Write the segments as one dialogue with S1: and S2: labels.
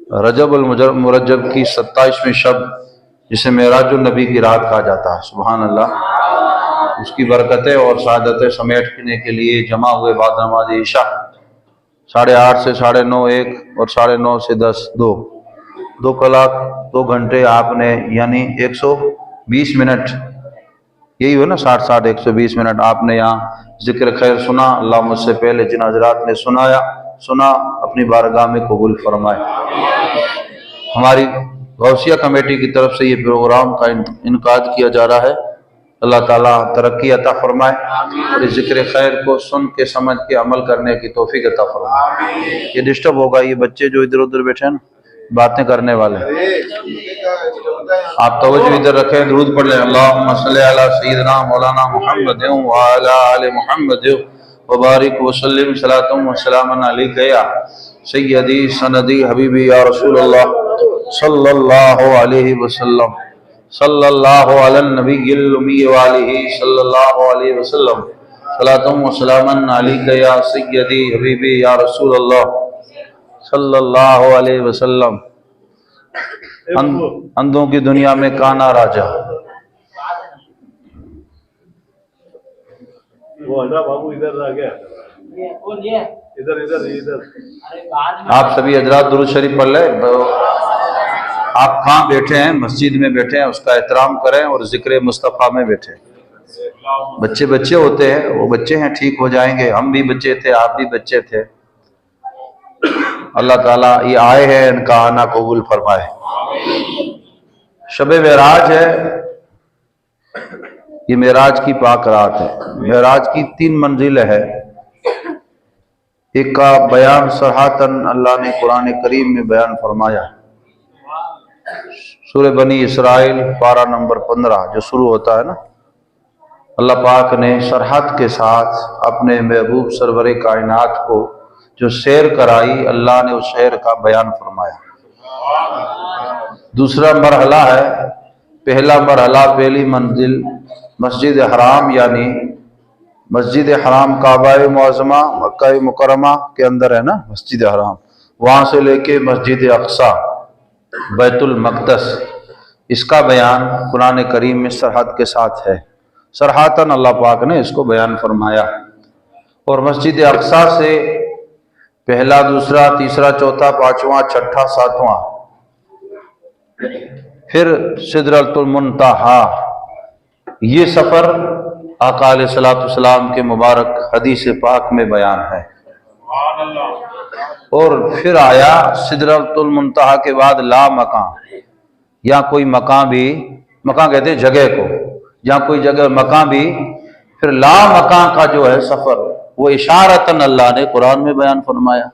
S1: رجب المرجب کی 27ویں شب جسے معراج النبی کی رات کہا جاتا ہے، سبحان اللہ، اس کی برکتیں اور سعادتیں سمیٹنے کے لیے جمع ہوئے بعد نماز عشاء 8:30 سے 9:30 1 اور 9:30 سے 10 2 کلاک 2 گھنٹے آپ نے یعنی 120 منٹ، یہی ہو نا 60 120 منٹ آپ نے یہاں ذکر خیر سنا۔ اللہ مجھ سے پہلے جن حضرات نے سنا اپنی بارگاہ میں قبول فرمائے۔ ہماری غوثیہ کمیٹی کی طرف سے یہ پروگرام کا انعقاد کیا جا رہا ہے، اللہ تعالیٰ ترقی عطا فرمائے اور اس ذکر خیر کو سن کے سمجھ کے عمل کرنے کی توفیق عطا فرمائے۔ یہ ڈسٹرب ہوگا، یہ بچے جو ادھر ادھر بیٹھے ہیں نا باتیں کرنے والے، آپ توجہ ادھر رکھیں، درود پڑھ لیں۔ اللہم صلی علی سیدنا مولانا محمد وعلی آل محمد وبارک وسلم صلاۃ و سلام علیک یا سیدی سندی حبیبی یا رسول اللہ صلی اللہ علیہ وسلم، صلی اللہ علی النبی الامی وآلہ صلی اللہ علیہ وسلم، صلاۃ و سلام علیک یا سیدی حبیبی یا رسول اللہ صلی اللہ علیہ وسلم۔ اندھوں کی دنیا میں کانا راجا، آپ سبھی حضرات درود شریف پڑھ لیں۔ آپ کہاں بیٹھے ہیں، مسجد میں بیٹھے ہیں، اس کا احترام کریں اور ذکر مصطفیٰ میں بیٹھے۔ بچے ہوتے ہیں، وہ بچے ہیں، ٹھیک ہو جائیں گے، ہم بھی بچے تھے، آپ بھی بچے تھے۔ اللہ تعالیٰ یہ آئے ہیں، ان کا آنا قبول فرمائے۔ شب معراج ہے، یہ معراج کی پاک رات ہے۔ معراج کی 3 منزلیں ہے، ایک کا بیان صراحتاً اللہ نے قرآن کریم میں بیان فرمایا، سورہ بنی اسرائیل پارہ نمبر 15 جو شروع ہوتا ہے نا، اللہ پاک نے صراحت کے ساتھ اپنے محبوب سرور کائنات کو جو سیر کرائی، اللہ نے اس سیر کا بیان فرمایا۔ دوسرا مرحلہ ہے، پہلا مرحلہ، پہلی منزل مسجد حرام، یعنی مسجد حرام کعبہ معظمہ مکہ مکرمہ کے اندر ہے نا مسجد حرام، وہاں سے لے کے مسجد اقصی بیت المقدس، اس کا بیان قرآن کریم میں صراحت کے ساتھ ہے۔ صراحتاً اللہ پاک نے اس کو بیان فرمایا، اور مسجد اقصی سے پہلا، دوسرا، تیسرا، چوتھا، پانچواں، چھٹا، ساتواں، پھر سدرۃ المنتہا، یہ سفر آقا علیہ الصلوۃ والسلام کے مبارک حدیث پاک میں بیان ہے۔ اور پھر آیا سدرۃ المنتہا کے بعد لا مکان، یا کوئی مکان بھی، مکان کہتے ہیں جگہ کو، یا کوئی جگہ مکان بھی، پھر لا مکان کا جو ہے سفر، وہ اشارتاً اللہ نے قرآن میں بیان فرمایا۔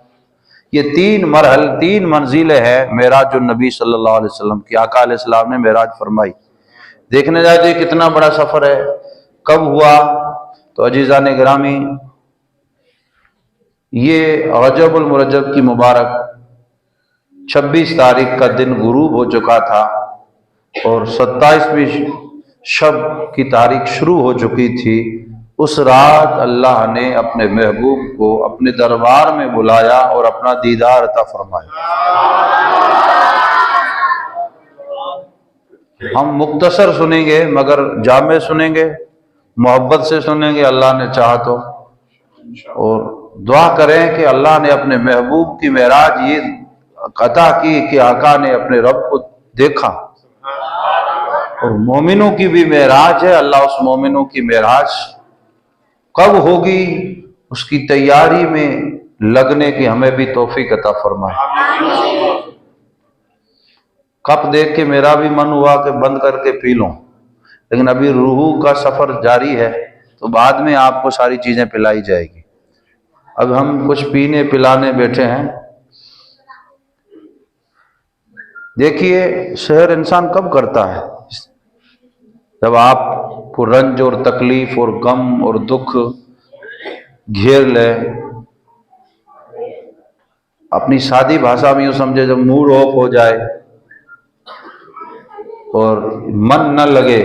S1: یہ 3 مرحل، 3 منزلیں ہیں معراج النبی صلی اللہ علیہ وسلم کی، آقا علیہ السلام نے معراج فرمائی۔ دیکھنے جائے تو یہ کتنا بڑا سفر ہے، کب ہوا؟ تو عزیزان گرامی، یہ رجب المرجب کی مبارک 26 تاریخ کا دن غروب ہو چکا تھا، اور 27ویں شب کی تاریخ شروع ہو چکی تھی۔ اس رات اللہ نے اپنے محبوب کو اپنے دربار میں بلایا اور اپنا دیدار عطا فرمایا۔ ہم مختصر سنیں گے مگر جامع سنیں گے، محبت سے سنیں گے اللہ نے چاہا تو، اور دعا کریں کہ اللہ نے اپنے محبوب کی معراج یہ عطا کی کہ آقا نے اپنے رب کو دیکھا۔ اور مومنوں کی بھی معراج ہے، اللہ اس مومنوں کی معراج کب ہوگی اس کی تیاری میں لگنے کی ہمیں بھی توفیق عطا فرمائے۔ کپ دیکھ کے میرا بھی من ہوا کہ بند کر کے پی لوں، لیکن ابھی روح کا سفر جاری ہے، تو بعد میں آپ کو ساری چیزیں پلائی جائے گی۔ اب ہم کچھ پینے پلانے بیٹھے ہیں۔ دیکھیے سحر انسان کب کرتا ہے؟ جب آپ کو رنج اور تکلیف اور غم اور دکھ گھیر لے، اپنی سادی بھاشا میں یوں سمجھے جب موڈ آف ہو جائے اور من نہ لگے،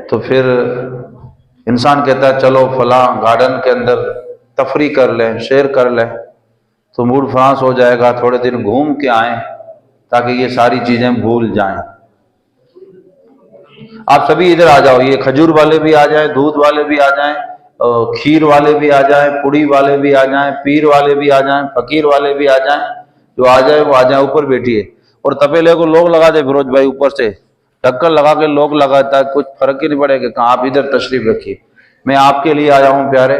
S1: تو پھر انسان کہتا ہے چلو فلاں گارڈن کے اندر تفریح کر لیں، سیر کر لیں۔ تو موڈ فرانس ہو جائے گا، تھوڑے دن گھوم کے آئیں تاکہ یہ ساری چیزیں بھول جائیں۔ آپ سبھی ادھر آ جاؤ، یہ کھجور والے بھی آ جائیں، دودھ والے بھی آ جائیں، کھیر والے بھی آ جائیں، پوڑی والے بھی آ جائیں، پیر والے بھی آ جائیں، فقیر والے بھی آ جائیں، جو آ جائے وہ آ جائیں، اوپر بیٹھیے۔ اور تپیلے کو لوگ لگا دے فیروز بھائی، اوپر سے ڈھکن لگا کے لوگ لگاتا ہے، کچھ فرق ہی نہیں پڑے گا۔ کہاں آپ ادھر تشریف رکھیے، میں آپ کے لیے آیا ہوں پیارے۔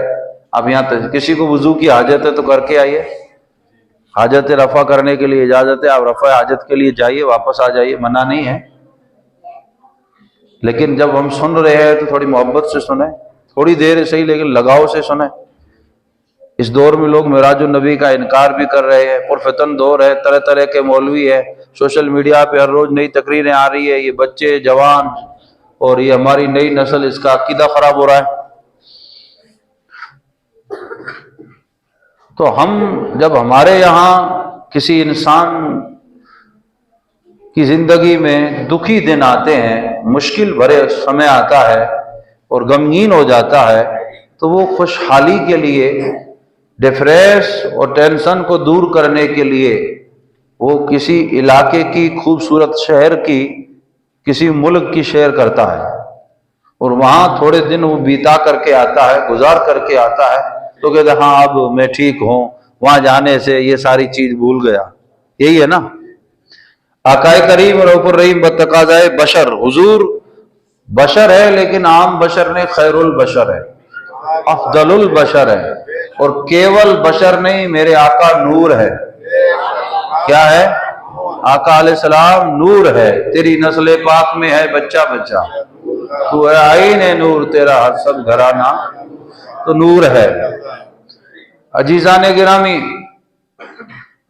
S1: آپ یہاں کسی کو وضو کی حاجت ہے تو کر کے آئیے، حاجت رفع کرنے کے لیے اجازت ہے، آپ رفع حاجت کے لیے جائیے، واپس آ جائیے، منع نہیں ہے۔ لیکن جب ہم سن رہے ہیں تو تھوڑی محبت سے سنیں، تھوڑی دیر صحیح لیکن لگاؤ سے سنیں۔ اس دور میں لوگ معراج النبی کا انکار بھی کر رہے ہیں، پرفتن دور ہے، طرح طرح کے مولوی ہے، سوشل میڈیا پہ ہر روز نئی تقریریں آ رہی ہے، یہ بچے جوان اور یہ ہماری نئی نسل، اس کا عقیدہ خراب ہو رہا ہے۔ تو ہم جب ہمارے یہاں کسی انسان کی زندگی میں دکھی دن آتے ہیں، مشکل بھرے سمے آتا ہے اور غمگین ہو جاتا ہے، تو وہ خوشحالی کے لیے، ڈپریس اور ٹینشن کو دور کرنے کے لیے وہ کسی علاقے کی خوبصورت شہر کی، کسی ملک کی سیر کرتا ہے اور وہاں تھوڑے دن وہ بیتا کر کے آتا ہے، گزار کر کے آتا ہے، تو کہتے ہیں ہاں اب میں ٹھیک ہوں، وہاں جانے سے یہ ساری چیز بھول گیا۔ یہی ہے نا آقائے کریم رؤوف الرحیم بتقاضائے بشر، حضور بشر ہے لیکن عام بشر نے، خیر البشر ہے، افضل البشر ہے، اور کیول بشر نہیں، میرے آقا نور ہے۔ کیا ہے؟ آقا علیہ السلام نور ہے، تیری نسل پاک میں ہے بچہ بچہ، تو ہے آئین نور تیرا ہر سب گھرانہ، تو نور ہے۔ عزیزان گرامی،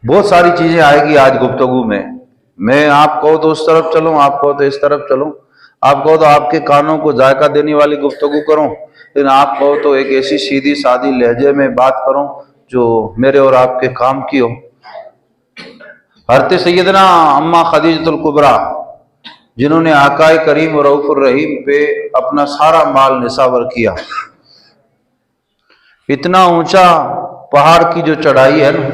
S1: بہت ساری چیزیں آئے گی آج گفتگو میں آپ کو تو اس طرف چلوں، آپ کو تو اس طرف چلوں، آپ کو تو آپ کے کانوں کو ذائقہ دینے والی گفتگو کروں، لیکن آپ کو تو ایک ایسی سیدھی سادی لہجے میں بات کروں جو میرے اور آپ کے کام کی ہو۔ حضرت سیدنا اماں خدیجۃ الکبریٰ، جنہوں نے آقائے کریم رؤوف الرحیم پہ اپنا سارا مال نثار کیا، اتنا اونچا پہاڑ کی جو چڑھائی ہے نا،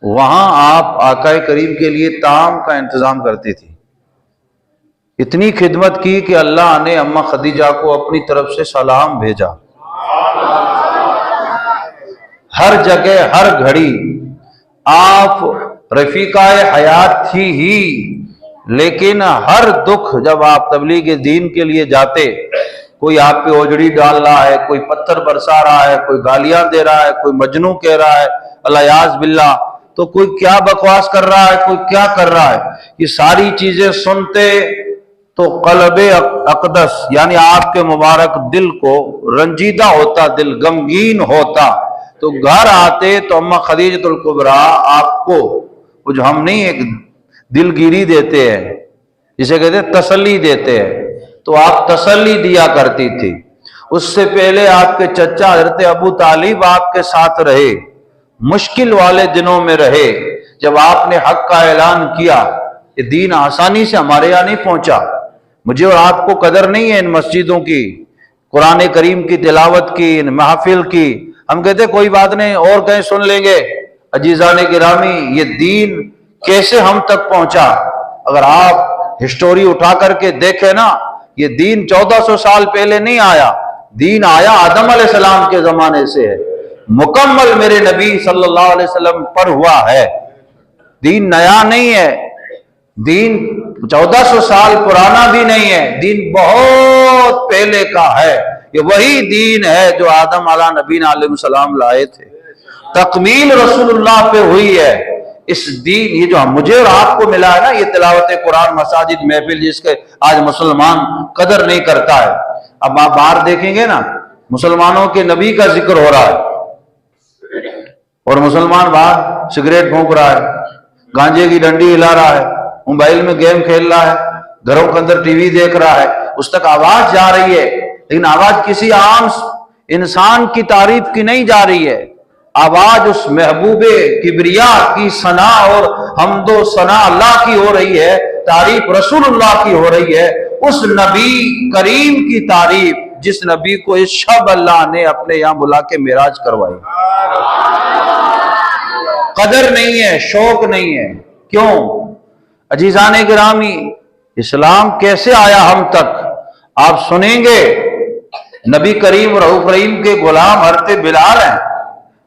S1: وہاں آپ آقائے کریم کے لیے طعام کا انتظام کرتی تھی، اتنی خدمت کی کہ اللہ نے اماں خدیجہ کو اپنی طرف سے سلام بھیجا۔ ہر جگہ ہر گھڑی آپ رفیقہ حیات تھی ہی، لیکن ہر دکھ جب آپ تبلیغ دین کے لیے جاتے، کوئی آپ پہ اوجڑی ڈال رہا ہے، کوئی پتھر برسا رہا ہے، کوئی گالیاں دے رہا ہے، کوئی مجنوں کہہ رہا ہے الیاذ باللہ، تو کوئی کیا بکواس کر رہا ہے، کوئی کیا کر رہا ہے، یہ ساری چیزیں سنتے تو قلب اقدس یعنی آپ کے مبارک دل کو رنجیدہ ہوتا، دل غمگین ہوتا، تو گھر آتے تو اماں خدیجۃ الکبریٰ آپ کو وہ جو ہم نہیں ایک دل گیری دیتے ہیں، جسے کہتے ہیں تسلی دیتے ہیں، تو آپ تسلی دیا کرتی تھی۔ اس سے پہلے آپ کے چچا حضرت ابو طالب آپ کے ساتھ رہے، مشکل والے دنوں میں رہے، جب آپ نے حق کا اعلان کیا۔ یہ دین آسانی سے ہمارے یہاں نہیں پہنچا، مجھے اور آپ کو قدر نہیں ہے ان مسجدوں کی، قرآن کریم کی تلاوت کی، ان محفل کی، ہم کہتے کوئی بات نہیں اور کہیں سن لیں گے۔ عزیزان گرامی، یہ دین کیسے ہم تک پہنچا؟ اگر آپ ہسٹوری اٹھا کر کے دیکھیں نا، یہ دین 1400 سال پہلے نہیں آیا، دین آیا آدم علیہ السلام کے زمانے سے ہے، مکمل میرے نبی صلی اللہ علیہ وسلم پر ہوا ہے، دین نیا نہیں ہے، دین 1400 سال پرانا بھی نہیں ہے، دین بہت پہلے کا ہے، یہ وہی دین ہے جو آدم علیہ نبی علیہ السلام لائے تھے، تکمیل رسول اللہ پہ ہوئی ہے۔ اس دین یہ جو مجھے اور آپ کو ملا ہے نا، یہ تلاوت قرآن، مساجد، محفل، جس کے آج مسلمان قدر نہیں کرتا ہے۔ اب آپ باہر دیکھیں گے نا، مسلمانوں کے نبی کا ذکر ہو رہا ہے اور مسلمان باہر سگریٹ پھونک رہا ہے، گانجے کی ڈنڈی ہلا رہا ہے، موبائل میں گیم کھیل رہا ہے، گھروں کے اندر ٹی وی دیکھ رہا ہے، اس تک آواز جا رہی ہے، لیکن آواز کسی عام انسان کی تعریف کی نہیں جا رہی ہے، آواز اس محبوب کبریا کی ثنا اور حمد و ثنا اللہ کی ہو رہی ہے، تعریف رسول اللہ کی ہو رہی ہے، اس نبی کریم کی تعریف جس نبی کو اس شب اللہ نے اپنے یہاں بلا کے معراج کروائی۔ قدر نہیں ہے، شوق نہیں ہے۔ کیوں؟ عزیزان گرامی، اسلام کیسے آیا ہم تک؟ آپ سنیں گے نبی کریم رؤوف رحیم کے غلام حضرت بلال ہیں،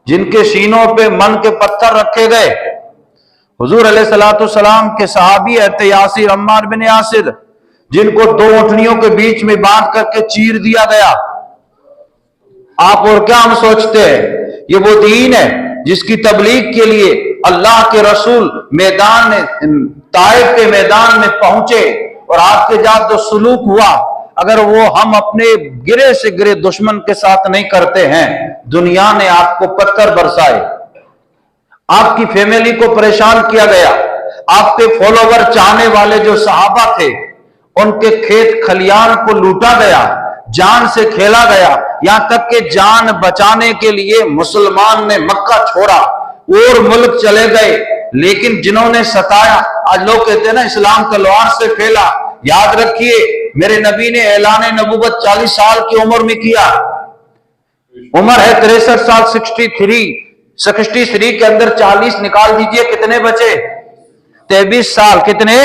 S1: جن کے سینوں پہ من کے پتھر رکھے گئے۔ حضور علیہ الصلوۃ والسلام کے صحابی حضرت یاسر، عمار بن یاسر، جن کو 2 اونٹنیوں کے بیچ میں باندھ کر کے چیر دیا گیا۔ آپ اور کیا ہم سوچتے ہیں یہ وہ دین ہے جس کی تبلیغ کے لیے اللہ کے رسول میدان طائف کے میدان میں پہنچے اور آپ کے ساتھ جو سلوک ہوا، اگر وہ ہم اپنے گرے سے گرے دشمن کے ساتھ نہیں کرتے ہیں، دنیا نے آپ کو پتھر برسائے، آپ کی فیملی کو پریشان کیا گیا، آپ کے فالوور چاہنے والے جو صحابہ تھے ان کے کھیت کھلیان کو لوٹا گیا، جان سے کھیلا گیا، یہاں تک کہ جان بچانے کے لیے مسلمان نے مکہ چھوڑا اور ملک چلے گئے۔ لیکن جنہوں نے ستایا، آج لوگ کہتے ہیں نا اسلام تلوار سے پھیلا، یاد رکھیے میرے نبی نے اعلان نبوت 40 سال کی عمر میں کیا۔ عمر ہے 63 سال، 63 کے اندر 40 نکال دیجئے، کتنے بچے؟ 23 سال۔ کتنے؟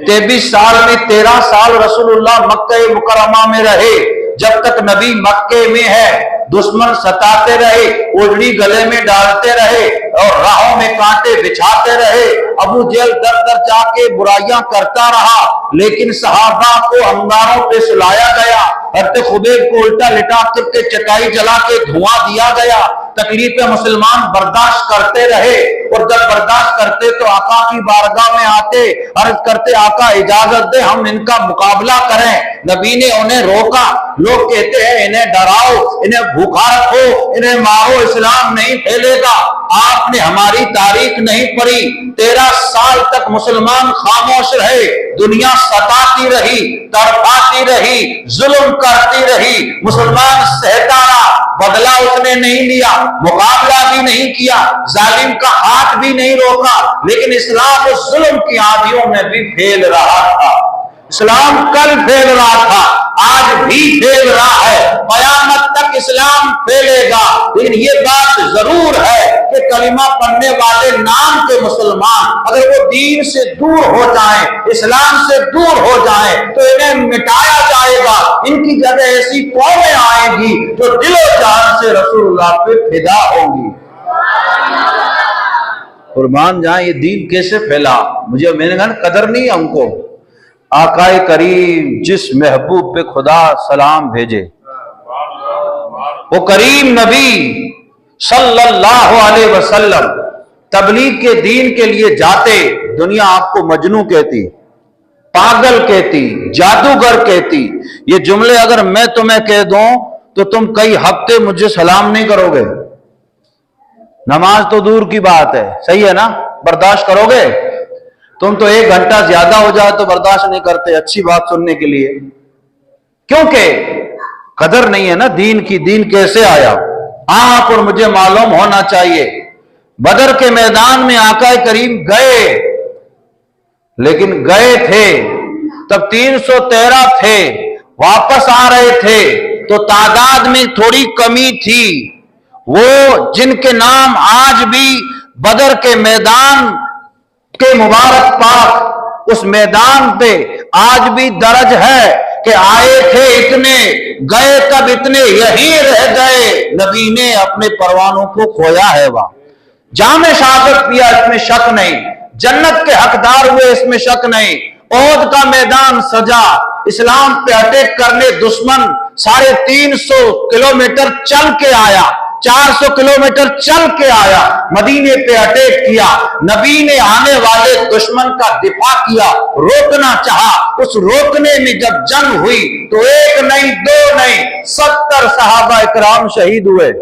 S1: 23 سال میں 13 سال رسول اللہ مکہ مکرمہ میں رہے۔ جب تک نبی مکے میں ہے دشمن ستاتے رہے، اوڑھنی گلے میں ڈالتے رہے اور راہوں میں کانٹے بچھاتے رہے، ابو جہل در در جا کے برائیاں کرتا رہا، لیکن صحابہ کو انگاروں پہ سلایا گیا، حضرت خبیب کو الٹا لٹا کر کے چٹائی جلا کے دھواں دیا گیا، تکلیفیں مسلمان برداشت کرتے رہے، اور جب برداشت کرتے تو آقا کی بارگاہ میں آتے، عرض کرتے آقا اجازت دے ہم ان کا مقابلہ کریں۔ نبی نے انہیں روکا۔ لوگ کہتے ہیں انہیں ڈراؤ، انہیں بھوکا رکھو، انہیں مارو، اسلام نہیں پھیلے گا۔ آپ نے ہماری تاریخ نہیں پڑھی، 13 سال تک مسلمان خاموش رہے، دنیا ستاتی رہی، تڑپاتی رہی، ظلم کرتی رہی، مسلمان سہتا رہا، بدلہ اس نے نہیں لیا، مقابلہ بھی نہیں کیا، ظالم کا ہاتھ بھی نہیں روکا، لیکن اسلام اس ظلم کی آندھیوں میں بھی پھیل رہا تھا۔ اسلام کل پھیل رہا تھا، آج بھی پھیل رہا ہے، قیامت تک اسلام پھیلے گا۔ لیکن یہ بات ضرور ہے کہ کلمہ پڑھنے والے نام کے مسلمان اگر وہ دین سے دور ہو جائیں، اسلام سے دور ہو جائیں تو انہیں مٹایا جائے گا۔ ان کی جگہ ایسی قومیں آئیں گی جو دل و جان سے رسول اللہ پہ فدا ہوں گی۔ قربان جائیں، یہ دین کیسے پھیلا؟ میں نے کہا قدر نہیں ہم کو۔ آقا کریم جس محبوب پہ خدا سلام بھیجے، وہ کریم نبی صلی اللہ علیہ وسلم تبلیغ کے دین کے لیے جاتے، دنیا آپ کو مجنوں کہتی، پاگل کہتی، جادوگر کہتی۔ یہ جملے اگر میں تمہیں کہہ دوں تو تم کئی ہفتے مجھے سلام نہیں کرو گے۔ نماز تو دور کی بات ہے، صحیح ہے نا؟ برداشت کرو گے؟ تم تو 1 گھنٹہ زیادہ ہو جائے تو برداشت نہیں کرتے اچھی بات سننے کے لیے، کیونکہ قدر نہیں ہے نا دین کی۔ دین کیسے آیا آپ اور مجھے معلوم ہونا چاہیے۔ بدر کے میدان میں آقا کریم گئے، لیکن گئے تھے تب 313 تھے، واپس آ رہے تھے تو تعداد میں تھوڑی کمی تھی۔ وہ جن کے نام آج بھی بدر کے میدان کے مبارک پاک اس میدان پہ آج بھی درج ہے کہ آئے تھے اتنے، گئے تب اتنے، یہی رہ گئے، نبی نے اپنے پروانوں کو کھویا ہے۔ وہاں جام شہادت پیا، اس میں شک نہیں، جنت کے حقدار ہوئے، اس میں شک نہیں۔ احد کا میدان سجا، اسلام پہ اٹیک کرنے دشمن 350 کلومیٹر چل کے آیا، 400 کلومیٹر چل کے آیا، مدینے پہ اٹیک کیا، نبی نے آنے والے دشمن کا دفاع کیا، روکنا چاہا۔ اس روکنے میں جب جنگ ہوئی تو 1 نہیں 2 نہیں 70 صحابہ اکرام شہید ہوئے،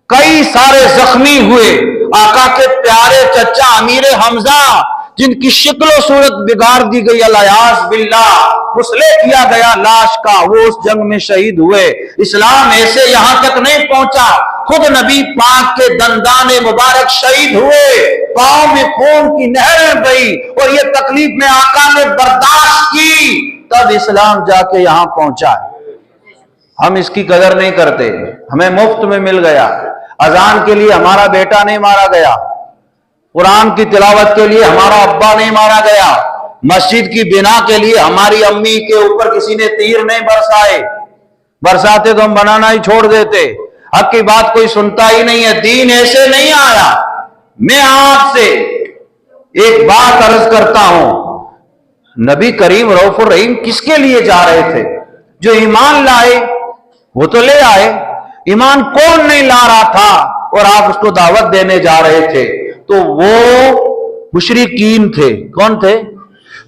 S1: کئی سارے زخمی ہوئے۔ آقا کے پیارے چچا امیر حمزہ جن کی شکل و صورت بگاڑ دی گئی، الیاذ باللہ، مسلح کیا گیا لاش کا، وہ اس جنگ میں شہید ہوئے۔ اسلام ایسے یہاں تک نہیں پہنچا، خود نبی پاک کے دندان مبارک شہید ہوئے، پاؤں میں خون کی نہریں بہی، اور یہ تکلیف میں آقا نے برداشت کی، تب اسلام جا کے یہاں پہنچا۔ ہم اس کی قدر نہیں کرتے، ہمیں مفت میں مل گیا۔ اذان کے لیے ہمارا بیٹا نہیں مارا گیا، قرآن کی تلاوت کے لیے ہمارا ابا نہیں مارا گیا، مسجد کی بنا کے لیے ہماری امی کے اوپر کسی نے تیر نہیں برسائے، برساتے تو ہم بنانا ہی چھوڑ دیتے۔ حق کی بات کوئی سنتا ہی نہیں ہے، دین ایسے نہیں آیا۔ میں آپ سے ایک بات عرض کرتا ہوں، نبی کریم رؤوف الرحیم کس کے لیے جا رہے تھے؟ جو ایمان لائے وہ تو لے آئے، ایمان کون نہیں لا رہا تھا اور آپ اس کو دعوت دینے جا رہے تھے؟ تو وہ مشرکین تھے۔ کون تھے؟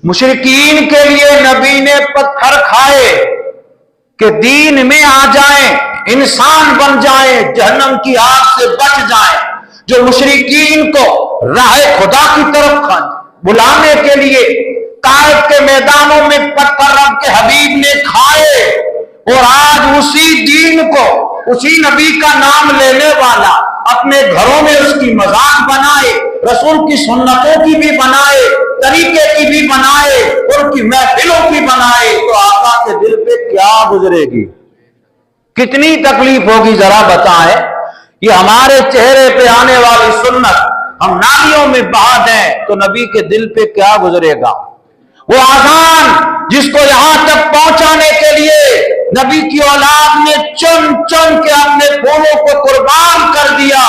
S1: مشرکین کے لیے نبی نے پتھر کھائے کہ دین میں آ جائیں، انسان بن جائیں، جہنم کی آگ سے بچ جائیں۔ جو مشرکین کو راہ خدا کی طرف بلانے کے لیے طائف کے میدانوں میں پتھر رب کے حبیب نے کھائے، اور آج اسی دین کو، اسی نبی کا نام لینے والا اپنے گھروں میں اس کی مذاق بنائے، رسول کی سنتوں کی بھی بنائے، طریقے کی بھی بنائے، ان کی محفلوں کی بنائے، تو آقا کے دل پہ کیا گزرے گی؟ کتنی تکلیف ہوگی ذرا بتائیں۔ یہ ہمارے چہرے پہ آنے والی سنت ہم نالیوں میں بہا دیں تو نبی کے دل پہ کیا گزرے گا؟ وہ اذان جس کو یہاں تک پہنچانے کے لیے نبی کی اولاد نے چن چن کے اپنے خونوں کو قربان کر دیا،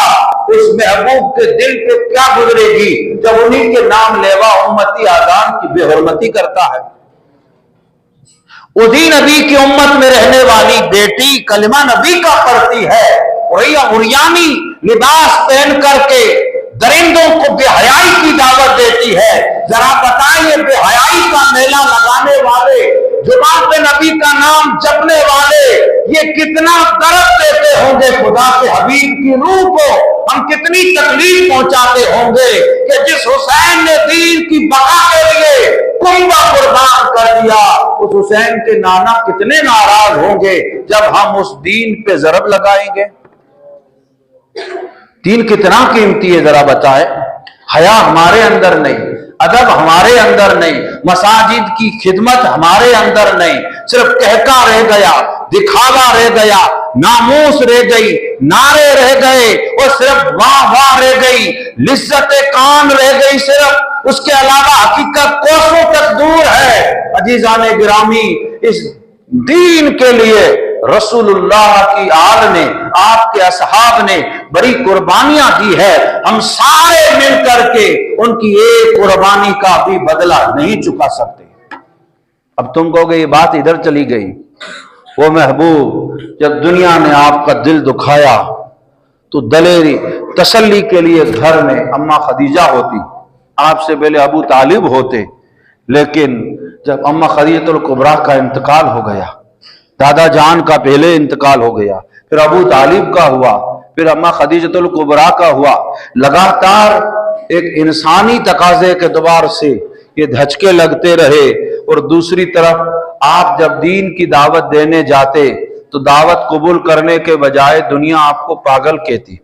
S1: اس محبوب کے دل پہ کیا گزرے گی جب انہی کے نام لیوا امتی اذان کی بے حرمتی کرتا ہے؟ اسی نبی کی امت میں رہنے والی بیٹی کلمہ نبی کا پڑھتی ہے، عریانی لباس پہن کر کے درندوں کو بے حیائی کی دعوت دیتی ہے۔ ذرا بتائیے، بے حیائی کا میلہ لگانے والے، زبان پہ نبی کا نام جپنے والے، یہ کتنا درد دیتے ہوں گے خدا کے حبیب کی روح کو، ہم کتنی تکلیف پہنچاتے ہوں گے کہ جس حسین نے دین کی بقا کے لیے کنبہ قربان کر دیا، اس حسین کے نانا کتنے ناراض ہوں گے جب ہم اس دین پہ ضرب لگائیں گے۔ دین کتنا قیمتی ہے ذرا بتائے۔ حیا ہمارے اندر نہیں، ادب ہمارے اندر نہیں، مساجد کی خدمت ہمارے اندر نہیں، صرف کہکا رہ گیا، دکھاوا رہ گیا، ناموس رہ گئی، نعرے رہ گئے، اور صرف واہ واہ رہ گئی، لذت کان رہ گئی صرف، اس کے علاوہ حقیقت کوسوں تک دور ہے۔ عزیزان گرامی، اس دین کے لیے رسول اللہ کی آل نے، آپ کے اصحاب نے بڑی قربانیاں دی ہے، ہم سارے مل کر کے ان کی ایک قربانی کا بھی بدلہ نہیں چکا سکتے۔ اب تم کہو گے یہ بات ادھر چلی گئی، وہ محبوب جب دنیا نے آپ کا دل دکھایا تو دلیری تسلی کے لیے گھر میں اماں خدیجہ ہوتی، آپ سے پہلے ابو طالب ہوتے، لیکن جب اماں خدیجہ الکبریٰ کا انتقال ہو گیا، دادا جان کا پہلے انتقال ہو گیا، پھر ابو طالب کا ہوا، پھر اماں خدیجہ الکبریٰ کا ہوا، لگاتار ایک انسانی تقاضے کے اعتبار سے یہ دھچکے لگتے رہے، اور دوسری طرف آپ جب دین کی دعوت دینے جاتے تو دعوت قبول کرنے کے بجائے دنیا آپ کو پاگل کہتی،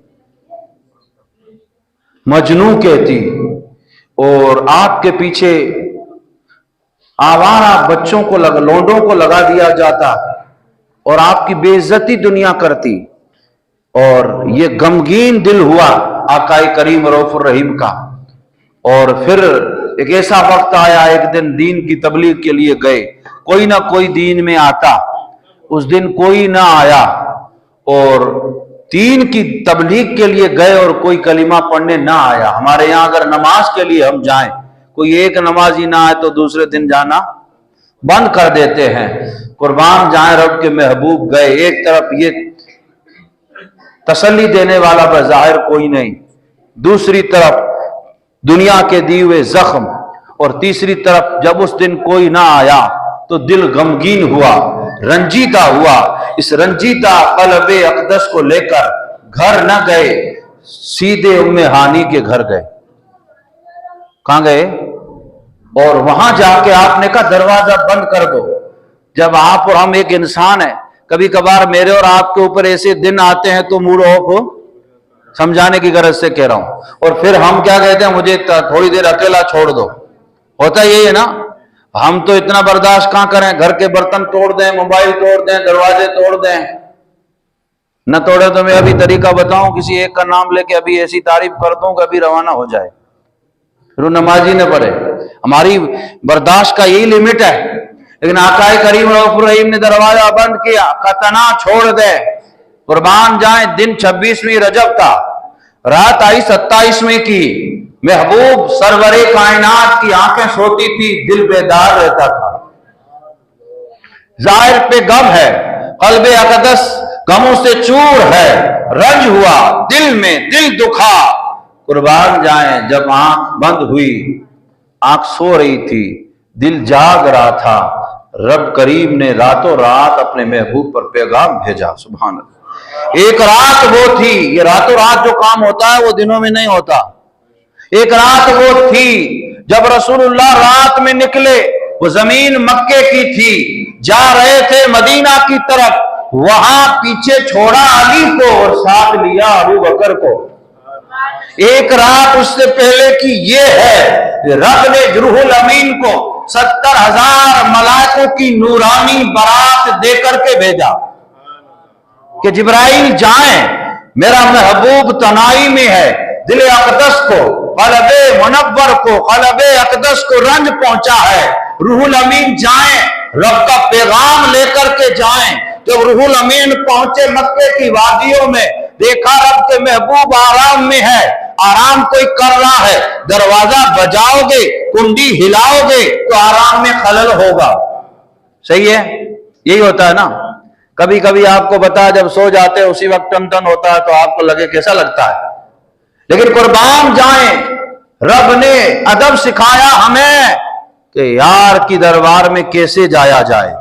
S1: مجنون کہتی، اور آپ کے پیچھے آوارہ بچوں کو لونڈوں کو لگا دیا جاتا، اور آپ کی بے عزتی دنیا کرتی۔ اور یہ غمگین دل ہوا آقا کریم رؤوف الرحیم کا، اور پھر ایک ایسا وقت آیا، ایک دن دین کی تبلیغ کے لیے گئے، کوئی نہ کوئی دین میں آتا، اس دن کوئی نہ آیا، اور دین کی تبلیغ کے لیے گئے اور کوئی کلمہ پڑھنے نہ آیا۔ ہمارے یہاں اگر نماز کے لیے ہم جائیں، کوئی ایک نمازی نہ آئے تو دوسرے دن جانا بند کر دیتے ہیں۔ قربان جائیں رب کے محبوب گئے، ایک طرف یہ تسلی دینے والا بظاہر کوئی نہیں، دوسری طرف دنیا کے دیے ہوئے زخم، اور تیسری طرف جب اس دن کوئی نہ آیا تو دل غمگین ہوا، رنجیدہ ہوا۔ اس رنجیدہ قلب اقدس کو لے کر گھر نہ گئے، سیدھے ام ہانی کے گھر گئے۔ کہاں گئے؟ اور وہاں جا کے آپ نے کہا دروازہ بند کر دو۔ جب آپ اور ہم ایک انسان ہیں، کبھی کبھار میرے اور آپ کے اوپر ایسے دن آتے ہیں تو موڈ آف ہو، سمجھانے کی غرض سے کہہ رہا ہوں، اور پھر ہم کیا کہتے ہیں، مجھے تھوڑی دیر اکیلا چھوڑ دو۔ ہوتا یہی ہے نا، ہم تو اتنا برداشت کہاں کریں، گھر کے برتن توڑ دیں، موبائل توڑ دیں، دروازے توڑ دیں، نہ توڑے تو میں ابھی طریقہ بتاؤں، کسی ایک کا نام لے کے ابھی ایسی تعریف کر دوں کہ ابھی روانہ ہو جائے۔ پھر وہ نمازی نہ پڑھے. ہماری برداشت کا یہی لمٹ ہے. لیکن آقا کریم رؤوف الرحیم نے دروازہ بند کیا، ختنہ چھوڑ دے. قربان جائیں دن 26ویں رجب تھا، رات آئی 27ویں کی. محبوب سرور کائنات کی آنکھیں سوتی تھی، دل بیدار رہتا تھا. ظاہر پہ غم ہے، قلب اقدس غموں سے چور ہے. رنج ہوا دل میں، دل دکھا. قربان جائیں جب آنکھ بند ہوئی، آنکھ سو رہی تھی، دل جاگ رہا تھا. رب کریم نے راتوں رات اپنے محبوب پر پیغام بھیجا. سبحان اللہ. ایک رات وہ تھی، یہ راتوں رات جو کام ہوتا ہے وہ دنوں میں نہیں ہوتا. ایک رات وہ تھی جب رسول اللہ رات میں نکلے. وہ زمین مکے کی تھی، جا رہے تھے مدینہ کی طرف. وہاں پیچھے چھوڑا علی کو اور ساتھ لیا ابو بکر کو. ایک رات اس سے پہلے کی یہ ہے، رب نے روح الامین کو 70,000 ملائکوں کی نورانی برات دے کر کے بھیجا کہ جبرائیل جائیں، میرا محبوب تنائی میں ہے. دل اقدس کو، قلب منور کو، قلب اقدس کو رنج پہنچا ہے. روح الامین جائیں، رب کا پیغام لے کر کے جائیں. جب روح الامین پہنچے مکے کی وادیوں میں، دیکھا رب کے محبوب آرام میں ہے. آرام کوئی کر رہا ہے، دروازہ بجاؤ گے، کنڈی ہلاؤ گے تو آرام میں خلل ہوگا. صحیح ہے، یہی ہوتا ہے نا. کبھی کبھی آپ کو بتا جب سو جاتے ہیں اسی وقت ٹن ٹن ہوتا ہے تو آپ کو لگے کیسا لگتا ہے. لیکن قربان جائیں رب نے ادب سکھایا ہمیں کہ یار کی دربار میں کیسے جایا جائے.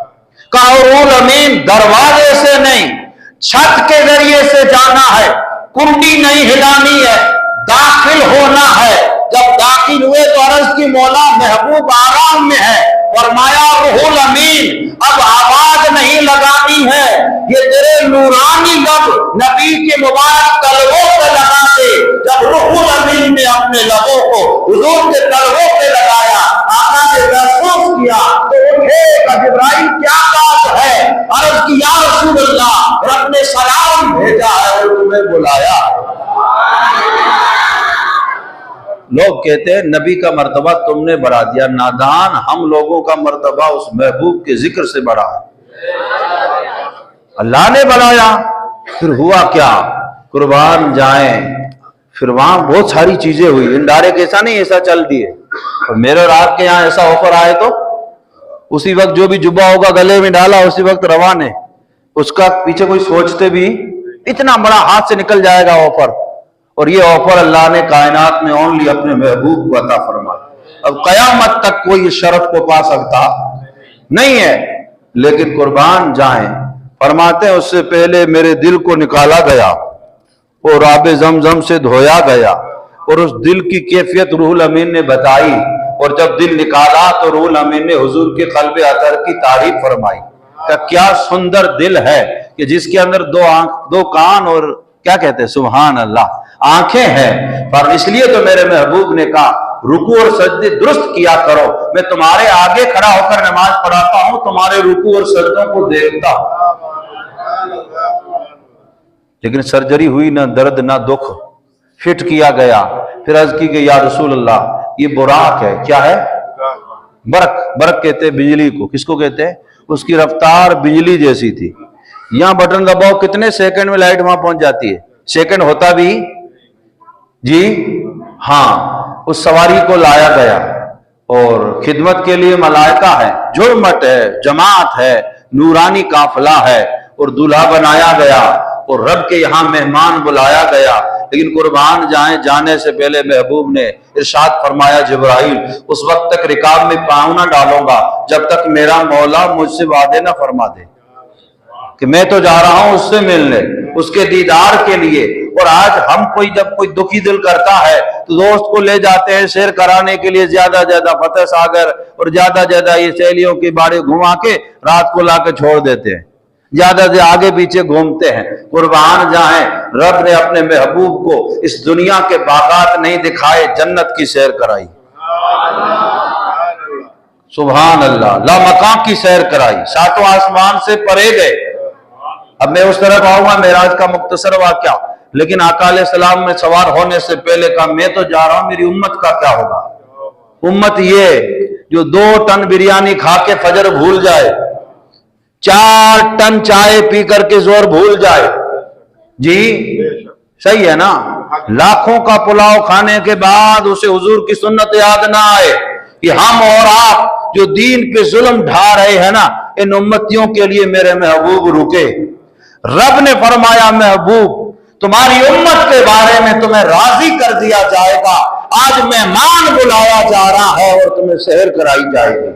S1: کہا روح الامین دروازے سے نہیں، چھت کے ذریعے سے جانا ہے. کنڈی نہیں ہلانی ہے، داخل ہونا ہے. جب داخل ہوئے تو عرض کی مولا محبوب آرام میں ہے. فرمایا روح الامین اب آواز نہیں لگانی ہے، یہ تیرے نورانی لب نبی کے مبارک تلووں پہ لگا دے. جب روح الامین نے اپنے لبوں کو حضور کے تلووں پہ لگایا، آقا نے محسوس کیا تو اٹھے جبرائیل کیا بات ہے. عرض کی یا رسول اللہ رب نے سلام بھیجا ہے اور تمہیں بلایا. لوگ کہتے ہیں نبی کا مرتبہ تم نے بڑھا دیا. نادان، ہم لوگوں کا مرتبہ اس محبوب کے ذکر سے بڑھا ہے. اللہ نے بڑھایا. پھر ہوا کیا؟ قربان جائیں پھر وہاں بہت ساری چیزیں ہوئی. انڈائریکٹ ایسا نہیں ایسا چل دیے. اور میرے اور آپ کے یہاں ایسا آفر آئے تو اسی وقت جو بھی جبہ ہوگا گلے میں ڈالا اسی وقت روان ہے. اس کا پیچھے کوئی سوچتے بھی اتنا بڑا ہاتھ سے نکل جائے گا آفر. اور یہ آفر اللہ نے کائنات میں اونلی اپنے محبوب کو عطا فرمایا. اب قیامت تک کوئی اس شرف کو پا سکتا نہیں ہے. لیکن قربان جائیں فرماتے ہیں اس سے پہلے میرے دل کو نکالا گیا اور آب زمزم سے دھویا گیا. اور اس دل کی کیفیت روح الامین نے بتائی. اور جب دل نکالا تو روح الامین نے حضور کے قلب اطہر کی تعریف فرمائی کہ کیا سندر دل ہے کہ جس کے اندر دو آنکھ، دو کان اور کیا کہتے ہیں سبحان اللہ آنکھیں ہیں. پر اس لیے تو میرے محبوب نے کہا رکوع اور سجدے درست کیا کرو. میں تمہارے آگے کھڑا ہو کر نماز پڑھاتا ہوں، تمہارے رکوع اور سجدوں کو دیکھتا ہوں. لیکن سرجری ہوئی، نہ درد نہ دکھ، فٹ کیا گیا. پھر عرض کی کہ یا رسول اللہ یہ براق ہے. کیا ہے؟ برق. برق کہتے ہیں بجلی کو. کس کو کہتے ہیں؟ اس کی رفتار بجلی جیسی تھی. یہاں بٹن دباؤ کتنے سیکنڈ میں لائٹ وہاں پہنچ جاتی ہے. سیکنڈ ہوتا بھی جی ہاں. اس سواری کو لایا گیا اور خدمت کے لیے ملائکہ ہے، جرمٹ ہے، جماعت ہے، نورانی قافلہ ہے اور دلہا بنایا گیا اور رب کے یہاں مہمان بلایا گیا. لیکن قربان جائیں جانے سے پہلے محبوب نے ارشاد فرمایا جبرائیل اس وقت تک رکاب میں پاؤں نہ ڈالوں گا جب تک میرا مولا مجھ سے وعدے نہ فرما دے کہ میں تو جا رہا ہوں اس سے ملنے، اس کے دیدار کے لیے. اور آج ہم جب کوئی دکھی دل کرتا ہے تو دوست کو لے جاتے ہیں سیر کرانے کے لیے، زیادہ زیادہ فتح ساگر اور زیادہ زیادہ یہ سیلیوں کی باڑے گھما کے رات کو لا کے چھوڑ دیتے ہیں، زیادہ سے آگے پیچھے گھومتے ہیں. قربان جائیں رب نے اپنے محبوب کو اس دنیا کے باغات نہیں دکھائے، جنت کی سیر کرائی. سبحان اللہ. لامکان کی سیر کرائی، ساتوں آسمان سے پرے گئے. اب میں اس طرف آؤں گا معراج کا مختصر واقعہ. لیکن آقا علیہ السلام میں سوار ہونے سے پہلے کہا میں تو جا رہا ہوں، میری امت کا کیا ہوگا. امت یہ جو 2 ٹن بریانی کھا کے فجر بھول جائے، 4 ٹن چائے پی کر کے زور بھول جائے، جی صحیح ہے نا، لاکھوں کا پلاؤ کھانے کے بعد اسے حضور کی سنت یاد نہ آئے کہ ہم اور آپ جو دین پہ ظلم ڈھا رہے ہیں نا، ان امتیوں کے لیے میرے محبوب رکے۔ رب نے فرمایا محبوب تمہاری امت کے بارے میں تمہیں راضی کر دیا جائے گا، آج مہمان بلایا جا رہا ہے اور تمہیں سحر کرائی جائے گی۔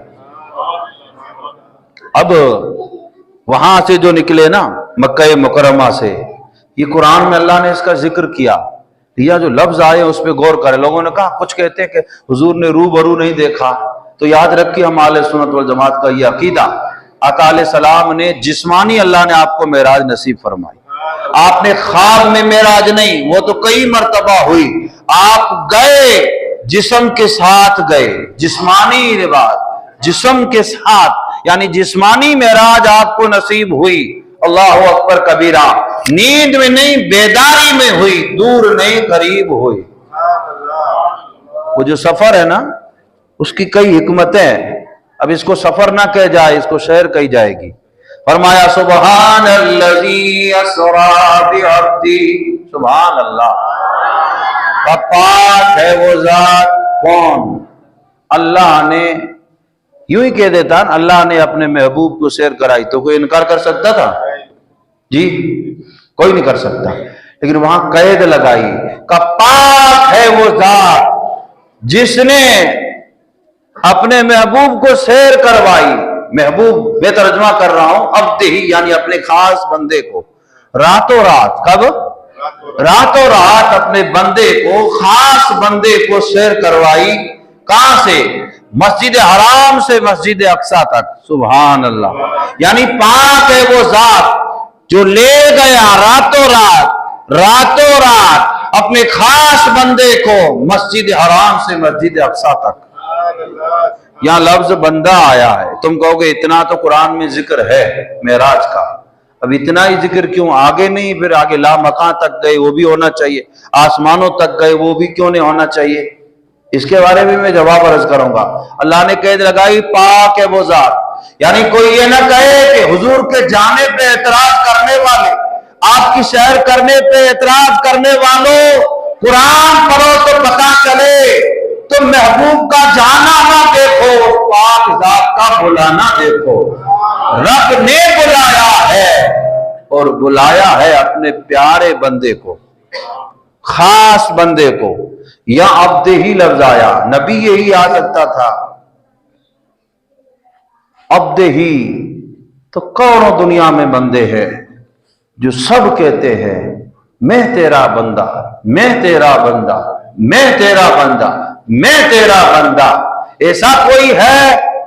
S1: اب وہاں سے جو نکلے نا مکہ مکرمہ سے، یہ قرآن میں اللہ نے اس کا ذکر کیا، یہ جو لفظ آئے اس پہ غور کرے۔ لوگوں نے کہا کچھ کہتے ہیں کہ حضور نے روبرو نہیں دیکھا، تو یاد رکھیے ہم اہل سنت والجماعت کا یہ عقیدہ، آقا علیہ السلام نے جسمانی اللہ نے آپ کو معراج نصیب فرمائی، آپ نے خواب میں معراج نہیں، وہ تو کئی مرتبہ ہوئی، آپ گئے جسم کے ساتھ گئے، جسمانی روایت جسم کے ساتھ، یعنی جسمانی معراج آپ کو نصیب ہوئی۔ اللہ اکبر کبیرہ، نیند میں نہیں بیداری میں ہوئی، دور نہیں قریب ہوئی۔ وہ جو سفر ہے نا اس کی کئی حکمتیں، اب اس کو سفر نہ کہہ جائے، اس کو شہر کہی جائے گی۔ فرمایا سبحان الذی اسری بعبدی، سبحان اللہ، پاک ہے وہ ذات، کون؟ اللہ نے یوں ہی کہہ دیتا، اللہ نے اپنے محبوب کو سیر کرائی تو کوئی انکار کر سکتا تھا؟ جی کوئی نہیں کر سکتا، لیکن وہاں قید لگائی کہ پاک ہے وہ ذات جس نے اپنے محبوب کو سیر کروائی۔ محبوب میں ترجمہ کر رہا ہوں، عبدہ یعنی اپنے خاص بندے کو، راتوں رات، کب؟ راتوں رات اپنے بندے کو، خاص بندے کو سیر کروائی۔ کہاں سے؟ مسجد حرام سے مسجد اقصی تک، سبحان اللہ، یعنی پاک ہے وہ ذات جو لے گیا راتوں رات اپنے خاص بندے کو مسجد حرام سے مسجد اقصی تک۔ یہاں لفظ بندہ آیا ہے، تم کہو گے اتنا تو قرآن میں ذکر ہے معراج کا، اب اتنا ہی ذکر کیوں؟ آگے نہیں، پھر آگے لا مکان تک گئے وہ بھی ہونا چاہیے، آسمانوں تک گئے وہ بھی کیوں نہیں ہونا چاہیے؟ اس کے بارے میں جواب عرض کروں گا۔ اللہ نے قید لگائی پاک ہے وہ ذات، یعنی کوئی یہ نہ کہے کہ حضور کے جانے پہ اعتراض کرنے والے، آپ کی سیر کرنے پہ اعتراض کرنے والوں، قرآن پڑھو تو پتہ چلے، تم محبوب کا جانا نہ دیکھو، پاک ذات کا بلانا دیکھو۔ رب نے بلایا ہے اور بلایا ہے اپنے پیارے بندے کو، خاص بندے کو۔ یا عبد ہی لفظ آیا، نبی یہی آ سکتا تھا، عبد ہی، تو کروڑوں دنیا میں بندے ہیں جو سب کہتے ہیں میں تیرا بندہ، میں تیرا بندہ، میں تیرا بندہ، میں تیرا بندہ۔ ایسا کوئی ہے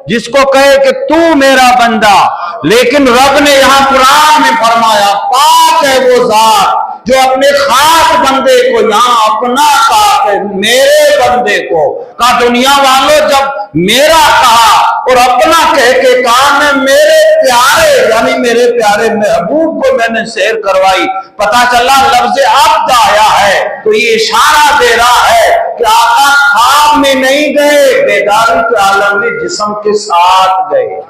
S1: جس کو کہے کہ تو میرا بندہ؟ لیکن رب نے یہاں قرآن میں فرمایا پاک ہے وہ ذات جو اپنے خاص بندے کو یہاں اپنا کہا، میرے بندے کو کہا۔ دنیا والوں جب میرا کہا اور اپنا کہہ کے کہا، میں میرے پیارے یعنی میرے پیارے محبوب کو میں نے سیر کروائی، پتا چلا لفظ عبد آیا ہے تو یہ اشارہ دے رہا ہے کہ آقا خواب میں نہیں گئے، بیداری کے عالم میں جسم کے ساتھ گئے۔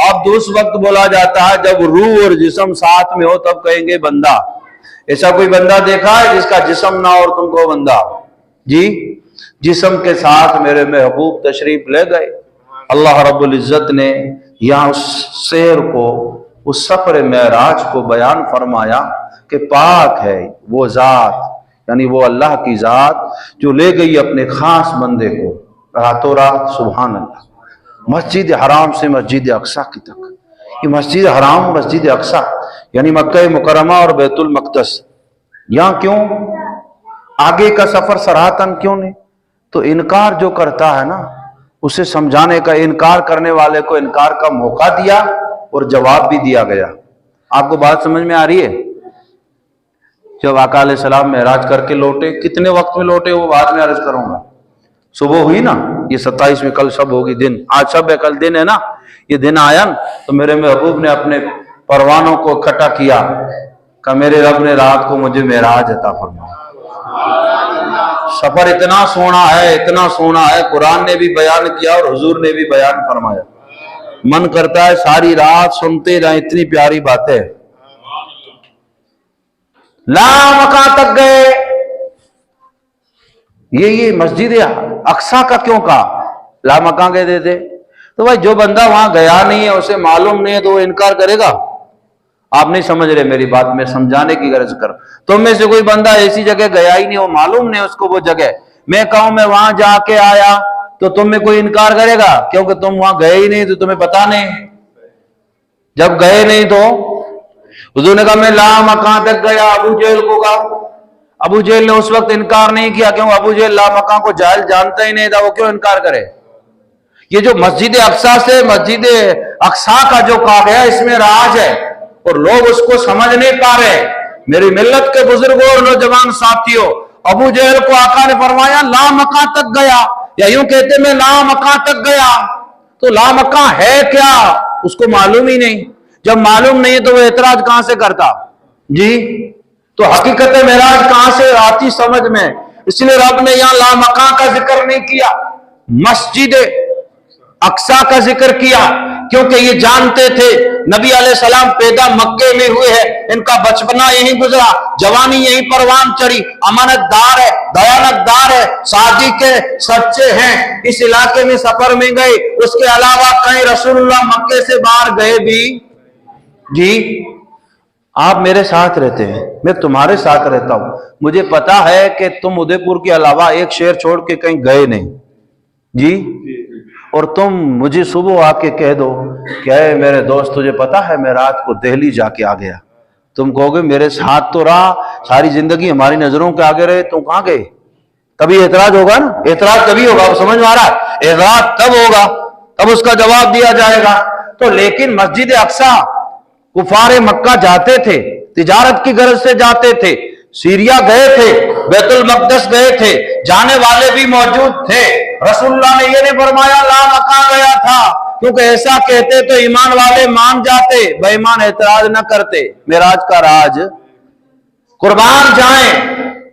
S1: اب اس وقت بولا جاتا ہے جب روح اور جسم ساتھ میں ہو تب کہیں گے بندہ۔ ایسا کوئی بندہ دیکھا ہے جس کا جسم نہ اور تم کو بندہ؟ جی جسم کے ساتھ میرے محبوب تشریف لے گئے۔ اللہ رب العزت نے یہاں اس سیر کو، اس سفر معراج کو بیان فرمایا کہ پاک ہے وہ ذات، یعنی وہ اللہ کی ذات جو لے گئی اپنے خاص بندے کو راتوں رات، سبحان اللہ، مسجد حرام سے مسجد اقصی کی تک۔ یہ مسجد حرام، مسجد اقصی یعنی مکہ مکرمہ اور بیت المقدس، یہاں کیوں آگے کا سفر سراہتاً کیوں نہیں؟ تو انکار جو کرتا ہے نا اسے سمجھانے کا، انکار کرنے والے کو انکار کا موقع دیا اور جواب بھی دیا گیا۔ آپ کو بات سمجھ میں آ رہی ہے؟ جب آقا علیہ السلام معراج کر کے لوٹے، کتنے وقت میں لوٹے وہ بعد میں عرض کروں گا۔ صبح ہوئی نا، یہ 27 میں، کل شب ہوگی، دن آج شب ہے، کل دن ہے نا، یہ دن آیا تو میرے محبوب نے اپنے پروانوں کو اکٹھا کیا کہ میرے رب نے رات کو مجھے معراج عطا فرمایا، سفر اتنا سونا ہے، قرآن نے بھی بیان کیا اور حضور نے بھی بیان فرمایا. من کرتا ہے ساری رات سنتے رہیں، اتنی پیاری باتیں. لامکان تک گئے. یہ مسجد اقصی کا کیوں کہا لامکان گئے تھے؟ تو بھائی جو بندہ وہاں گیا نہیں ہے، اسے معلوم نہیں ہے، تو وہ انکار کرے گا؟ آپ نہیں سمجھ رہے میری بات، میں سمجھانے کی غرض کر. تم میں سے کوئی بندہ ایسی جگہ گیا ہی نہیں، وہ معلوم نہیں اس کو وہ جگہ. میں کہوں میں وہاں جا کے آیا تو تم میں کوئی انکار کرے گا؟ کیونکہ تم وہاں گئے ہی نہیں تو تمہیں پتا نہیں. جب گئے نہیں تو حضور نے کہا میں لامکان تک گیا. ابو جہل کو کہا. ابو جہل نے اس وقت انکار نہیں کیا، کیوں؟ ابو جہل لامکان کو جاہل جانتا ہی نہیں تھا، وہ کیوں انکار کرے؟ یہ جو مسجد اقصی سے مسجد اقصی کا جو کہا گیا، اس میں راز ہے اور لوگ اس کو سمجھ نہیں پا رہے. میری ملت کے بزرگوں اور نوجوان ساتھیوں، ابو جہل کو آقا نے فرمایا لامکان تک گیا، یا یوں کہتے میں لامکان تک گیا. تو لامکان ہے کیا اس کو معلوم ہی نہیں. جب معلوم نہیں تو وہ اعتراض کہاں سے کرتا؟ جی تو حقیقت معراج کہاں سے آتی سمجھ میں؟ اس لیے رب نے یہاں لامکان کا ذکر نہیں کیا، مسجد اقصی کا ذکر کیا، کیونکہ یہ جانتے تھے نبی علیہ السلام پیدا مکے میں ہوئے ہیں، ان کا بچپنا یہیں گزرا، جوانی یہیں پروان چڑھی، امانت دار ہے، دیانت دار ہے، صادق ہے، سچے ہیں، اس علاقے میں سفر میں گئے. اس کے علاوہ کہیں رسول اللہ مکے سے باہر گئے بھی؟ جی آپ میرے ساتھ رہتے ہیں، میں تمہارے ساتھ رہتا ہوں، مجھے پتا ہے کہ تم ادے پور کے علاوہ ایک شہر چھوڑ کے کہیں گئے نہیں. جی اور تم مجھے صبح آ کے کہہ دو کہ اے میرے دوست تجھے پتا ہے میں رات کو دہلی جا کے آ گیا. تم کہو گے میرے ساتھ تو رہا، ساری زندگی ہماری نظروں کے آگے رہے، تم کہاں گئے؟ تبھی اعتراض ہوگا نا. اعتراض تبھی ہوگا، سمجھ میں آ رہا ہے؟ اعتراض تب ہوگا، تب اس کا جواب دیا جائے گا. تو لیکن مسجد اقصی کفار مکہ جاتے تھے، تجارت کی غرض سے جاتے تھے، سیریا گئے تھے، بیت المقدس گئے تھے، جانے والے بھی موجود تھے. رسول اللہ نے یہ نہیں فرمایا لامکان گیا تھا، کیونکہ ایسا کہتے تو ایمان والے مان جاتے، بے ایمان اعتراض نہ کرتے. معراج کا راج قربان جائیں.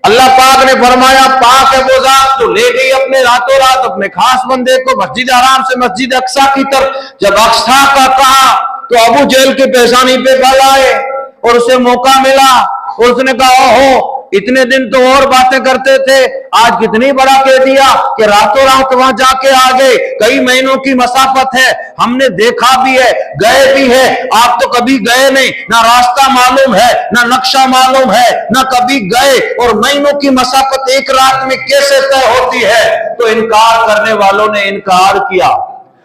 S1: اللہ پاک نے فرمایا پاک ہے وہ ذات جو لے گئی اپنے راتوں رات اپنے خاص بندے کو مسجد حرام سے مسجد اقصی کی طرف. جب اقصی کا کہا تو ابو جہل کے پیشانی پہ بل آئے اور اسے موقع ملا اور اس نے کہا اوہو اتنے دن تو اور باتیں کرتے تھے، آج کتنی بڑا کہہ دیا کہ راتوں رات وہاں جا کے آ گئے. کئی مہینوں کی مسافت ہے، ہم نے دیکھا بھی ہے، گئے بھی ہے، آپ تو کبھی گئے نہیں، نہ راستہ معلوم ہے، نہ نقشہ معلوم ہے، نہ کبھی گئے، اور مہینوں کی مسافت ایک رات میں کیسے طے ہوتی ہے؟ تو انکار کرنے والوں نے انکار کیا،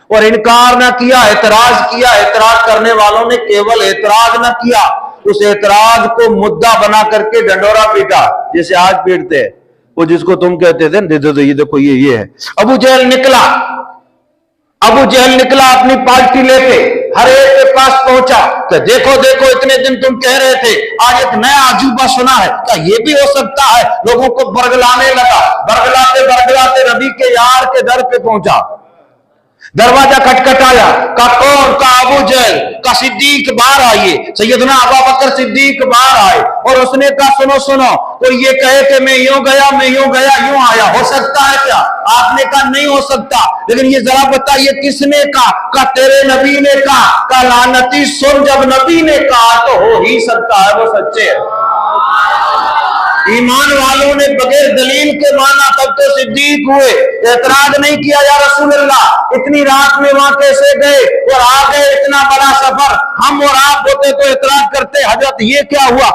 S1: اور انکار نہ کیا اعتراض کیا. اعتراض کرنے والوں نے کیول اعتراض نہ کیا، اس اعتراض کو مدعا بنا کر کے ڈنڈورا پیٹا، جیسے آج پیٹتے ہیں. وہ جس کو تم کہتے تھے یہ دیکھو یہ ہے. ابو جہل نکلا اپنی پارٹی لے کے، ہر ایک کے پاس پہنچا کہ دیکھو اتنے دن تم کہہ رہے تھے، آج ایک نیا عجوبہ سنا ہے، کیا یہ بھی ہو سکتا ہے؟ لوگوں کو برگلانے لگا، برگلاتے نبی کے یار کے در پہ پہنچا. دروازہ کھٹکھٹایا، کہا کون؟ کہا ابو جہل. کہا صدیق باہر آئیے. سیدنا ابوبکر صدیق باہر آئے اور اس نے کہا سنو کوئی یہ کہے کہ میں یوں گیا یوں آیا، ہو سکتا ہے کیا؟ آپ نے کہا نہیں ہو سکتا، لیکن یہ ذرا بتائیے کس نے کہا؟ کہا تیرے نبی نے کہا. کہا لعنتی سن، جب نبی نے کہا تو ہو ہی سکتا ہے، وہ سچے ہے. ایمان والوں نے بغیر دلیل کے مانا، تب تو صدیق ہوئے. اعتراض نہیں کیا یا رسول اللہ اتنی رات میں وہاں کیسے گئے اور آ گئے، اتنا بڑا سفر، ہم اور آپ ہوتے تو اعتراض کرتے حضرت یہ کیا ہوا.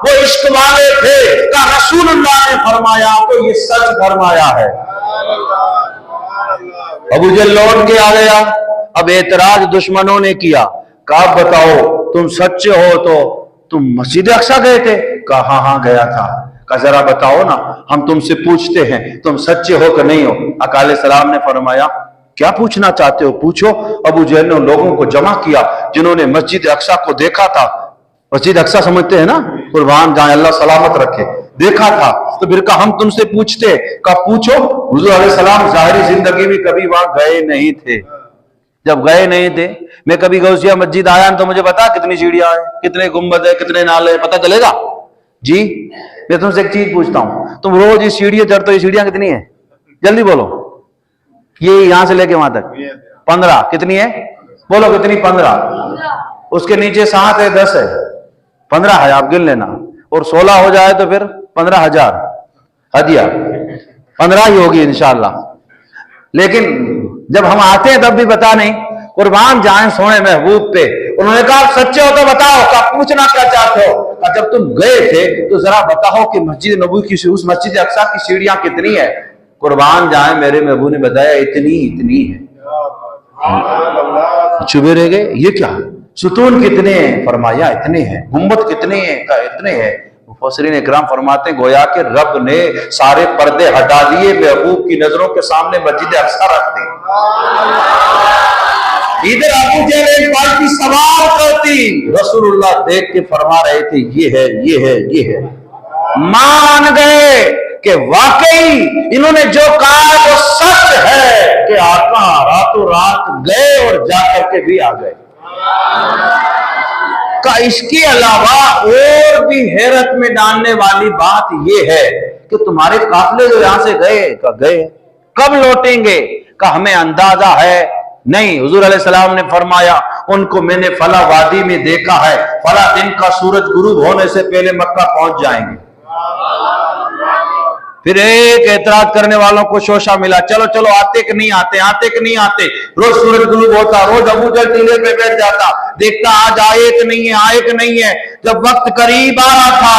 S1: وہ عشق والے تھے، کہ رسول اللہ نے فرمایا تو یہ سچ فرمایا ہے. ابو جہل لوٹ کے آ گیا. اب اعتراض دشمنوں نے کیا، کہا بتاؤ تم سچے ہو تو تم مسجد اقصی گئے تھے؟ کہا ہاں گیا تھا. کہا ذرا بتاؤ نا، ہم تم سے پوچھتے ہیں تم سچے ہو کہ نہیں ہو. آقا علیہ السلام نے فرمایا کیا پوچھنا چاہتے ہو پوچھو. ابو جہل نے لوگوں کو جمع کیا جنہوں نے مسجد اقصی کو دیکھا تھا. مسجد اقصی سمجھتے ہیں نا، قربان جائیں اللہ سلامت رکھے، دیکھا تھا. تو پھر کہا ہم تم سے پوچھتے. کہا پوچھو. حضور علیہ السلام ظاہری زندگی میں کبھی وہاں گئے نہیں تھے. جب گئے نہیں تھے، میں کبھی غوثیہ مسجد آیا تو مجھے پتا کتنی سیڑھیاں ہیں، کتنے گنبد ہے، کتنے نالے، پتہ چلے گا؟ جی میں تم سے ایک چیز پوچھتا ہوں، تم روز یہ سیڑھیاں چڑھتے ہو، یہ سیڑھیاں کتنی ہیں؟ جلدی بولو. یہ یہاں سے لے کے وہاں تک 15. کتنی ہے؟ بولو کتنی؟ 15. اس کے نیچے 7 ہے، 10 ہے، 15 ہے. آپ گن لینا. اور 16 ہو جائے تو پھر 15,000 ہدیہ 15 ہی ہوگی انشاءاللہ. لیکن جب ہم آتے ہیں تب بھی بتا نہیں. قربان جائیں سونے محبوب پہ. انہوں نے کہا سچے ہو تو بتاؤ، کہا پوچھنا کیا چاہتے ہو؟ کہا جب تم گئے تھے تو ذرا بتاؤ کہ مسجد نبوی کی اس مسجد اقصی کی سیڑھیاں کتنی ہے؟ قربان جائیں میرے محبوب نے بتایا اتنی ہے. چبے رہ گئے یہ کیا؟ ستون کتنے ہیں؟ فرمایا اتنے ہیں. گنبد کتنے ہیں؟ کہا اتنے ہیں. مفسرین اکرام فرماتے ہیں گویا کہ رب نے سارے پردے ہٹا دیے، محبوب کی نظروں کے سامنے مسجد اقصی رکھ دی. ادھر ابو جہل ایک پالٹی سوار کرتی، رسول اللہ دیکھ کے فرما رہے تھے یہ ہے. مان گئے کہ واقعی انہوں نے جو کہا وہ سچ ہے کہ آقا راتوں رات گئے اور جا کر کے بھی آ گئے. کہ اس کے علاوہ اور بھی حیرت میں ڈالنے والی بات یہ ہے کہ تمہارے قافلے جو یہاں سے گئے کب لوٹیں گے؟ کہ ہمیں اندازہ ہے نہیں. حضور علیہ السلام نے فرمایا ان کو میں نے فلاں وادی میں دیکھا ہے، فلاں دن کا سورج غروب ہونے سے پہلے مکہ پہنچ جائیں گے. پھر ایک اعتراض کرنے والوں کو شوشہ ملا، چلو آتے کہ نہیں آتے. روز سورج غروب ہوتا، روز ابو جہل ٹیلے پہ بیٹھ جاتا، دیکھتا آج آئے کہ نہیں ہے. جب وقت قریب آ رہا تھا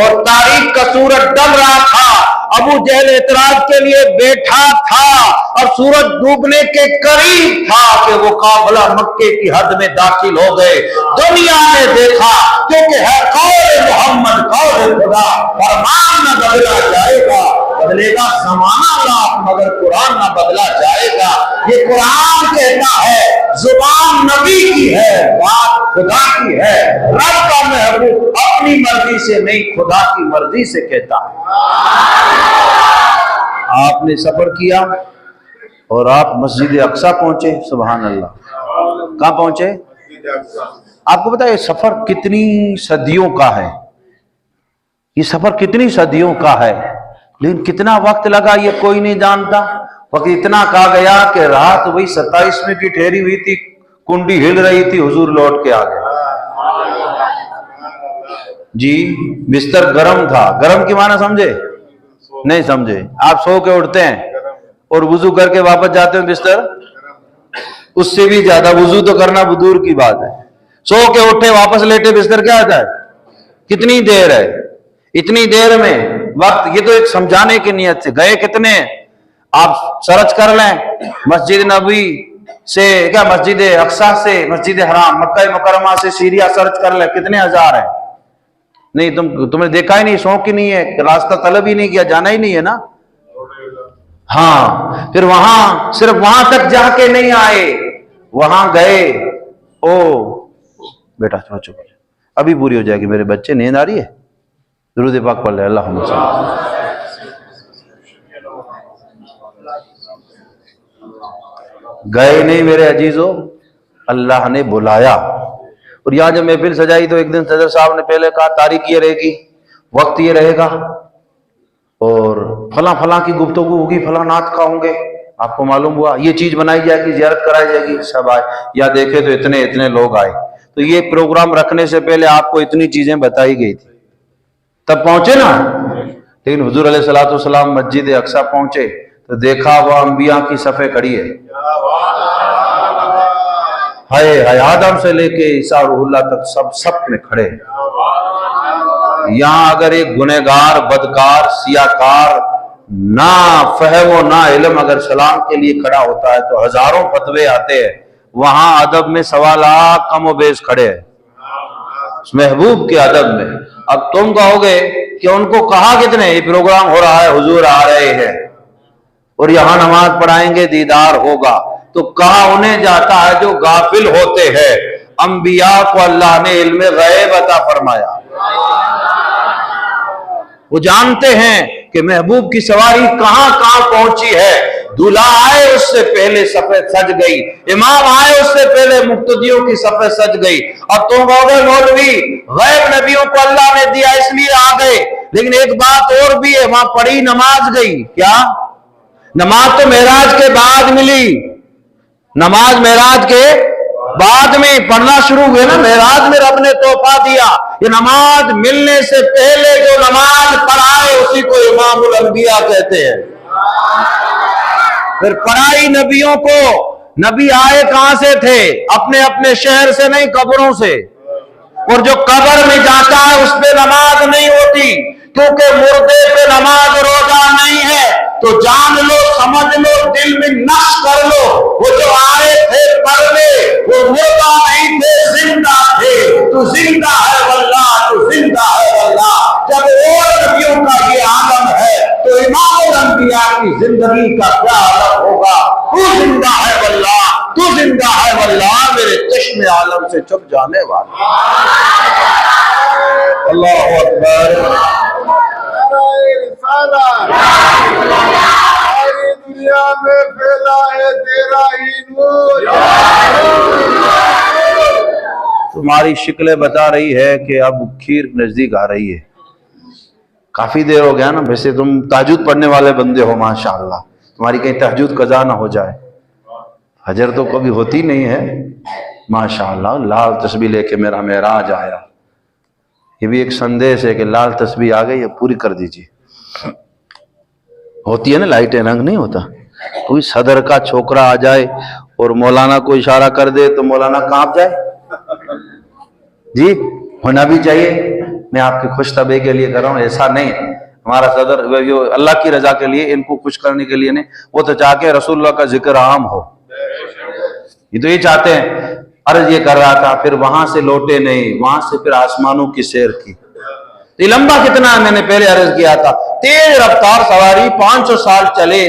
S1: اور تاریخ کا سورج ڈل رہا تھا، ابو جہل اعتراض کے لیے بیٹھا تھا اور سورج ڈوبنے کے قریب تھا کہ وہ قافلہ مکے کی حد میں داخل ہو گئے. دنیا نے دیکھا کیونکہ ہے قول محمد قول خدا، فرمان نہ بدلا جائے گا، بدلے گا زمانہ لا مگر قرآن نہ بدلا جائے گا. یہ قرآن کہتا ہے زبان نبی کی ہے، بات خدا کی ہے. رب کا محبوب اپنی مرضی سے نہیں خدا کی مرضی سے کہتا ہے. آپ نے سفر کیا اور آپ مسجد اقصی پہنچے. سبحان اللہ. کہاں پہنچے؟ آپ کو پتا ہے یہ سفر کتنی صدیوں کا ہے، یہ سفر کتنی صدیوں کا ہے، لیکن کتنا وقت لگا یہ کوئی نہیں جانتا. وقت اتنا کہا گیا کہ رات وہی 27ویں کی ٹھہری ہوئی تھی، کنڈی ہل رہی تھی، حضور لوٹ کے آ گئے. جی بستر گرم تھا. گرم کی معنی سمجھے؟ نہیں سمجھے. آپ سو کے اٹھتے ہیں اور وضو کر کے واپس جاتے ہیں بستر اس سے بھی زیادہ وضو تو کرنا دور کی بات ہے. سو کے اٹھے واپس لیٹے بستر کیا آتا ہے؟ کتنی دیر ہے؟ اتنی دیر میں وقت. یہ تو ایک سمجھانے کی نیت سے گئے. کتنے آپ سرچ کر لیں مسجد نبوی سے کیا مسجد اقصی سے مسجد حرام مکہ مکرمہ سے سیریا سرچ کر لیں کتنے ہزار ہیں. نہیں تم نے دیکھا ہی نہیں، شوق ہی نہیں ہے، راستہ طلب ہی نہیں کیا، جانا ہی نہیں ہے نا. ہاں پھر وہاں صرف وہاں تک جا کے نہیں آئے، وہاں گئے. او بیٹا تھوڑا چپ، ابھی پوری ہو جائے گی. میرے بچے نیند آ رہی ہے. درود پاک پڑھ لے. اللہم صل. گئے نہیں میرے عزیزو، اللہ نے بلایا. اور یہاں جب محفل سجائی تو ایک دن صدر صاحب نے پہلے کہا تاریخ یہ رہے گی، وقت یہ رہے گا اور فلاں کی گفتگو ہوگی، فلاں نعت کا ہوں گے. آپ کو معلوم ہوا یہ چیز بنائی جائے گی، زیارت کرائی جائے گی. سب آئے یا دیکھے تو اتنے لوگ آئے. تو یہ پروگرام رکھنے سے پہلے آپ کو اتنی چیزیں بتائی گئی تھی تب پہنچے نا. لیکن حضور علیہ الصلوۃ والسلام مسجد اقصی پہنچے تو دیکھا وہ انبیاء کی صفیں کھڑی ہے. ہائے آدم سے لے کے عیسیٰ روح اللہ تک سب میں کھڑے. یہاں اگر ایک گنہگار بدکار سیاکار نہ فہم و نہ علم اگر سلام کے لیے کھڑا ہوتا ہے تو ہزاروں فتوے آتے ہیں. وہاں ادب میں 1.25 لاکھ کم و بیش کھڑے ہیں اس محبوب کے ادب میں. اب تم کہو گے کہ ان کو کہا کتنے یہ پروگرام ہو رہا ہے، حضور آ رہے ہیں اور یہاں نماز پڑھائیں گے دیدار ہوگا. تو کہا انہیں جاتا ہے جو غافل ہوتے ہیں. انبیاء کو اللہ نے علم غیب عطا فرمایا، وہ جانتے ہیں کہ محبوب کی سواری کہاں کہاں پہنچی ہے. دلہا آئے اس سے پہلے صفیں سج گئی, امام آئے اس سے پہلے مقتدیوں کی صفیں سج گئی. اب تم کہو مولوی غیب نبیوں کو اللہ نے دیا اس لیے آ گئے, لیکن ایک بات اور بھی ہے, وہاں پڑھی نماز گئی. کیا نماز تو معراج کے بعد ملی, نماز معراج کے بعد میں پڑھنا شروع ہوئے نا, معراج میں رب نے تحفہ دیا. یہ نماز ملنے سے پہلے جو نماز پڑھائے اسی کو امام الانبیاء کہتے ہیں. پھر پڑھائی نبیوں کو. نبی آئے کہاں سے تھے؟ اپنے اپنے شہر سے نہیں, قبروں سے. اور جو قبر میں جاتا ہے اس پہ نماز نہیں ہوتی, کیونکہ مردے پہ نماز روزہ نہیں ہے. تو جان لو, سمجھ لو, دل میں نقش کر لو, وہ جو آئے تھے پڑھنے وہ مردہ نہیں تھے, زندہ تھے. تو زندہ ہے واللہ, تو زندہ ہے واللہ. جب اور نبیوں کا یہ عالم ہے تو امام الانبیاء کی زندگی کا کیا عالم ہوگا. تو زندہ ہے واللہ, تو زندہ ہے واللہ, میرے چشم عالم سے چھپ جانے والا. اللہ اکبر.
S2: دنیا میں پھیلا ہے تیرا ہی نور.
S1: تمہاری شکلیں بتا رہی ہے کہ اب کھیر نزدیک آ رہی ہے. کافی دیر ہو گیا نا. ویسے تم تہجد پڑھنے والے بندے ہو ماشاءاللہ, تمہاری کہیں تہجد قضا نہ ہو جائے. حجر تو کبھی ہوتی نہیں ہے ماشاءاللہ. لال تسبیح لے کے میرا معراج آیا, یہ بھی ایک سندیش ہے کہ لال تسبیح آ گئی, یہ پوری کر دیجیے. ہوتی ہے نا لائٹیں, رنگ نہیں ہوتا. کوئی صدر کا چھوکرا آ جائے اور مولانا کو اشارہ کر دے تو مولانا کانپ جائے. جی ہونا بھی چاہیے. میں آپ کے خوش طبع کے لیے کر رہا ہوں, ایسا نہیں. ہمارا صدر اللہ کی رضا کے لیے, ان کو خوش کرنے کے لیے نہیں, وہ تو چاہ کے رسول اللہ کا ذکر عام ہو. یہ تو یہ چاہتے ہیں. عرض یہ کر رہا تھا, پھر وہاں سے لوٹے نہیں, وہاں سے پھر آسمانوں کی سیر کی. یہ لمبا کتنا ہے, میں نے پہلے عرض کیا تھا, تیز رفتار سواری 500 سال چلے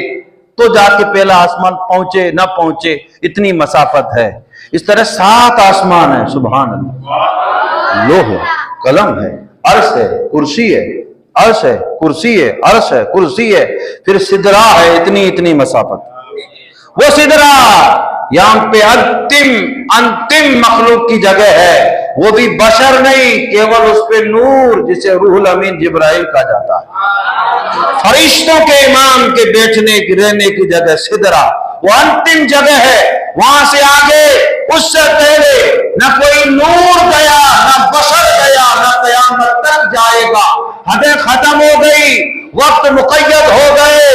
S1: تو جا کے پہلا آسمان پہنچے نہ پہنچے, اتنی مسافت ہے. اس طرح 7 آسمان ہیں. سبحان اللہ. لوح ہے, قلم ہے, عرش ہے, کرسی ہے, عرش ہے, کرسی ہے, عرش ہے, کرسی ہے, پھر سدرا ہے. اتنی مسافت. وہ سدرا یہاں پہ انتم مخلوق کی جگہ ہے, وہ بھی بشر نہیں, کیول اس پہ نور, جسے روح الامین جبرائیل کہا جاتا ہے. فرشتوں کے امام کے بیٹھنے کی رہنے کی جگہ سدرا, وہ انتم جگہ ہے. وہاں سے آگے اس سے پہلے نہ کوئی نور گیا, نہ بشر گیا, نہ قیامت تک جائے گا. حدیں ختم ہو گئی, وقت مقید ہو گئے,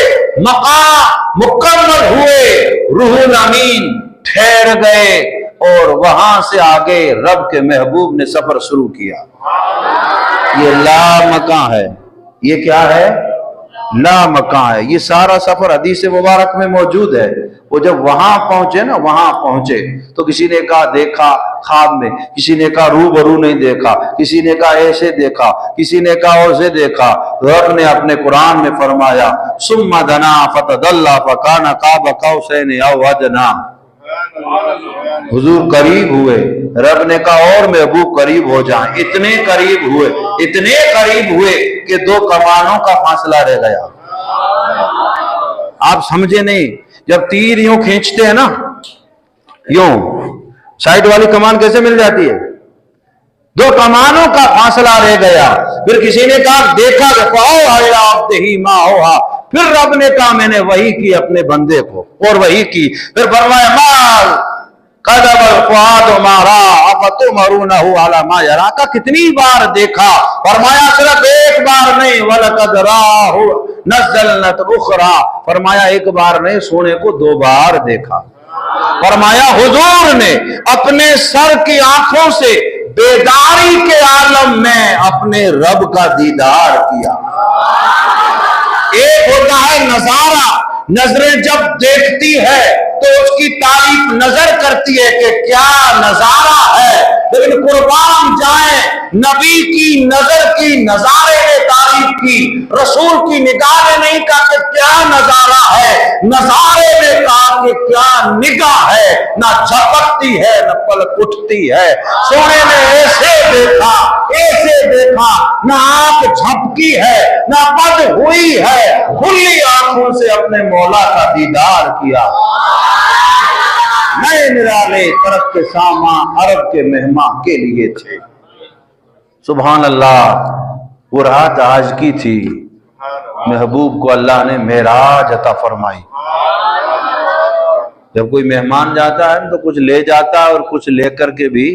S1: مقام مکمل ہوئے, روح الامین ٹھہر گئے, اور وہاں سے آگے رب کے محبوب نے سفر شروع کیا. یہ لامکاں ہے. یہ کیا ہے؟ لامکاں ہے. یہ سارا سفر حدیث مبارک میں موجود ہے. وہ جب وہاں پہنچے نا, وہاں پہنچے تو کسی نے کہا دیکھا خواب میں, کسی نے کہا روبرو نہیں دیکھا, کسی نے کہا ایسے دیکھا, کسی نے کہا اسے دیکھا. رب نے اپنے قرآن میں فرمایا ثم دنا فتدلی فکان قاب قوسین او ادنی. حضور قریب ہوئے, رب نے کہا اور محبوب قریب ہو جائیں. اتنے قریب ہوئے, اتنے قریب ہوئے کہ 2 کمانوں کا فاصلہ رہ گیا. آپ سمجھے نہیں, جب تیر یوں کھینچتے ہیں نا, یوں سائیڈ والی کمان کیسے مل جاتی ہے؟ 2 کمانوں کا فاصلہ رہ گیا. پھر کسی نے کہا دیکھا پھر رب نے کہا میں نے وحی کی اپنے بندے کو, اور وحی کی. پھر فرمایا مال قدب الفؤاد ما را افتمرونہ علی ما یرا. کا کتنی بار دیکھا؟ فرمایا صرف ایک بار نہیں, ولقد راہ نزلت اخرى. فرمایا ایک بار نہیں, سونے کو 2 بار دیکھا. فرمایا حضور نے اپنے سر کی آنکھوں سے بیداری کے عالم میں اپنے رب کا دیدار کیا. ایک ہوتا ہے نظارہ, نظریں جب دیکھتی ہے تو اس کی تعریف نظر کرتی ہے کہ کیا نظارہ ہے, لیکن قربان جائیں نبی کی نظر کی نظارے نے تعریف کی, رسول کی نگاہ نے نہیں کہا کہ کیا نظارہ ہے, نظارے نے کہا کی کیا نگاہ ہے، نہ جھپکتی ہے نہ پلک اٹھتی ہے۔ سونے نے ایسے دیکھا، نہ آنکھ جھپکی ہے نہ بد ہوئی ہے، کھلی آنکھوں سے اپنے مولا کا دیدار کیا۔ نئے نرالے طرف کے ساما عرب کے مہمان کے لیے تھے۔ سبحان اللہ، وہ رات آج کی تھی، محبوب کو اللہ نے معراج عطا فرمائی۔ جب کوئی مہمان جاتا ہے تو کچھ لے جاتا ہے اور کچھ لے کر کے بھی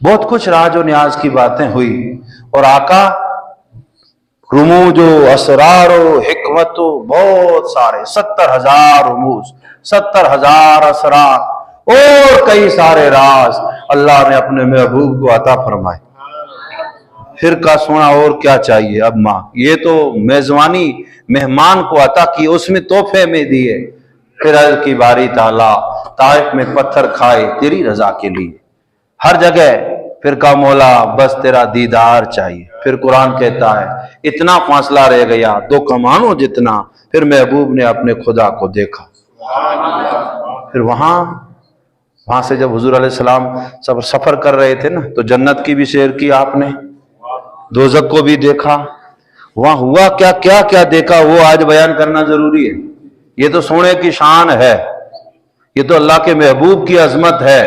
S1: بہت کچھ راج و نیاز کی باتیں ہوئی، اور آقا رموز و اسرار و حکمت و بہت سارے 70,000 رموز، 70,000 اسرار اور کئی سارے راز اللہ نے اپنے محبوب کو عطا فرمائے۔ پھر کا سونا اور کیا چاہیے اب ماں، یہ تو میزبانی مہمان کو عطا کی، اس میں تحفے میں دیے۔ پھر عرض کی باری تعالیٰ طائف میں پتھر کھائے تیری رضا کے لیے، ہر جگہ پھر کا مولا بس تیرا دیدار چاہیے۔ پھر قرآن کہتا ہے اتنا فاصلہ رہ گیا 2 کمانوں جتنا، پھر محبوب نے اپنے خدا کو دیکھا۔ پھر وہاں سے جب حضور علیہ السلام سفر کر رہے تھے نا، تو جنت کی بھی سیر کی آپ نے، دوزخ کو بھی دیکھا، وہاں ہوا کیا کیا دیکھا وہ آج بیان کرنا ضروری ہے۔ یہ تو سونے کی شان ہے، یہ تو اللہ کے محبوب کی عظمت ہے،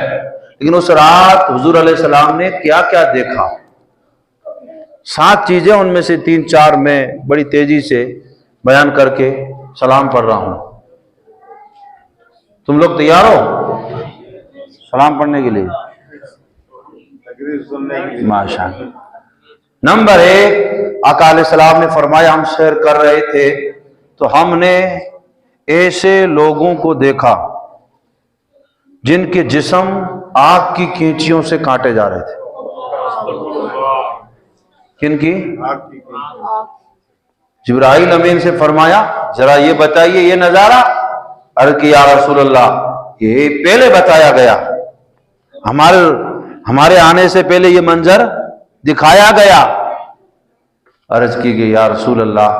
S1: لیکن اس رات حضور علیہ السلام نے کیا کیا دیکھا۔ 7 چیزیں، ان میں سے 3-4 میں بڑی تیزی سے بیان کر کے سلام پڑھ رہا ہوں۔ تم لوگ تیار ہو سلام پڑھنے کے لیے؟ ماشاء اللہ۔ نمبر 1، آقا علیہ السلام نے فرمایا ہم سیر کر رہے تھے تو ہم نے ایسے لوگوں کو دیکھا جن کے جسم آگ کی کینچیوں سے کاٹے جا رہے تھے۔ کن کی؟ جبرائیل امین سے فرمایا ذرا یہ بتائیے یہ نظارہ، عرض کی یا رسول اللہ یہ پہلے بتایا گیا، ہمارے آنے سے پہلے یہ منظر دکھایا گیا۔ عرض کی گئی یا رسول اللہ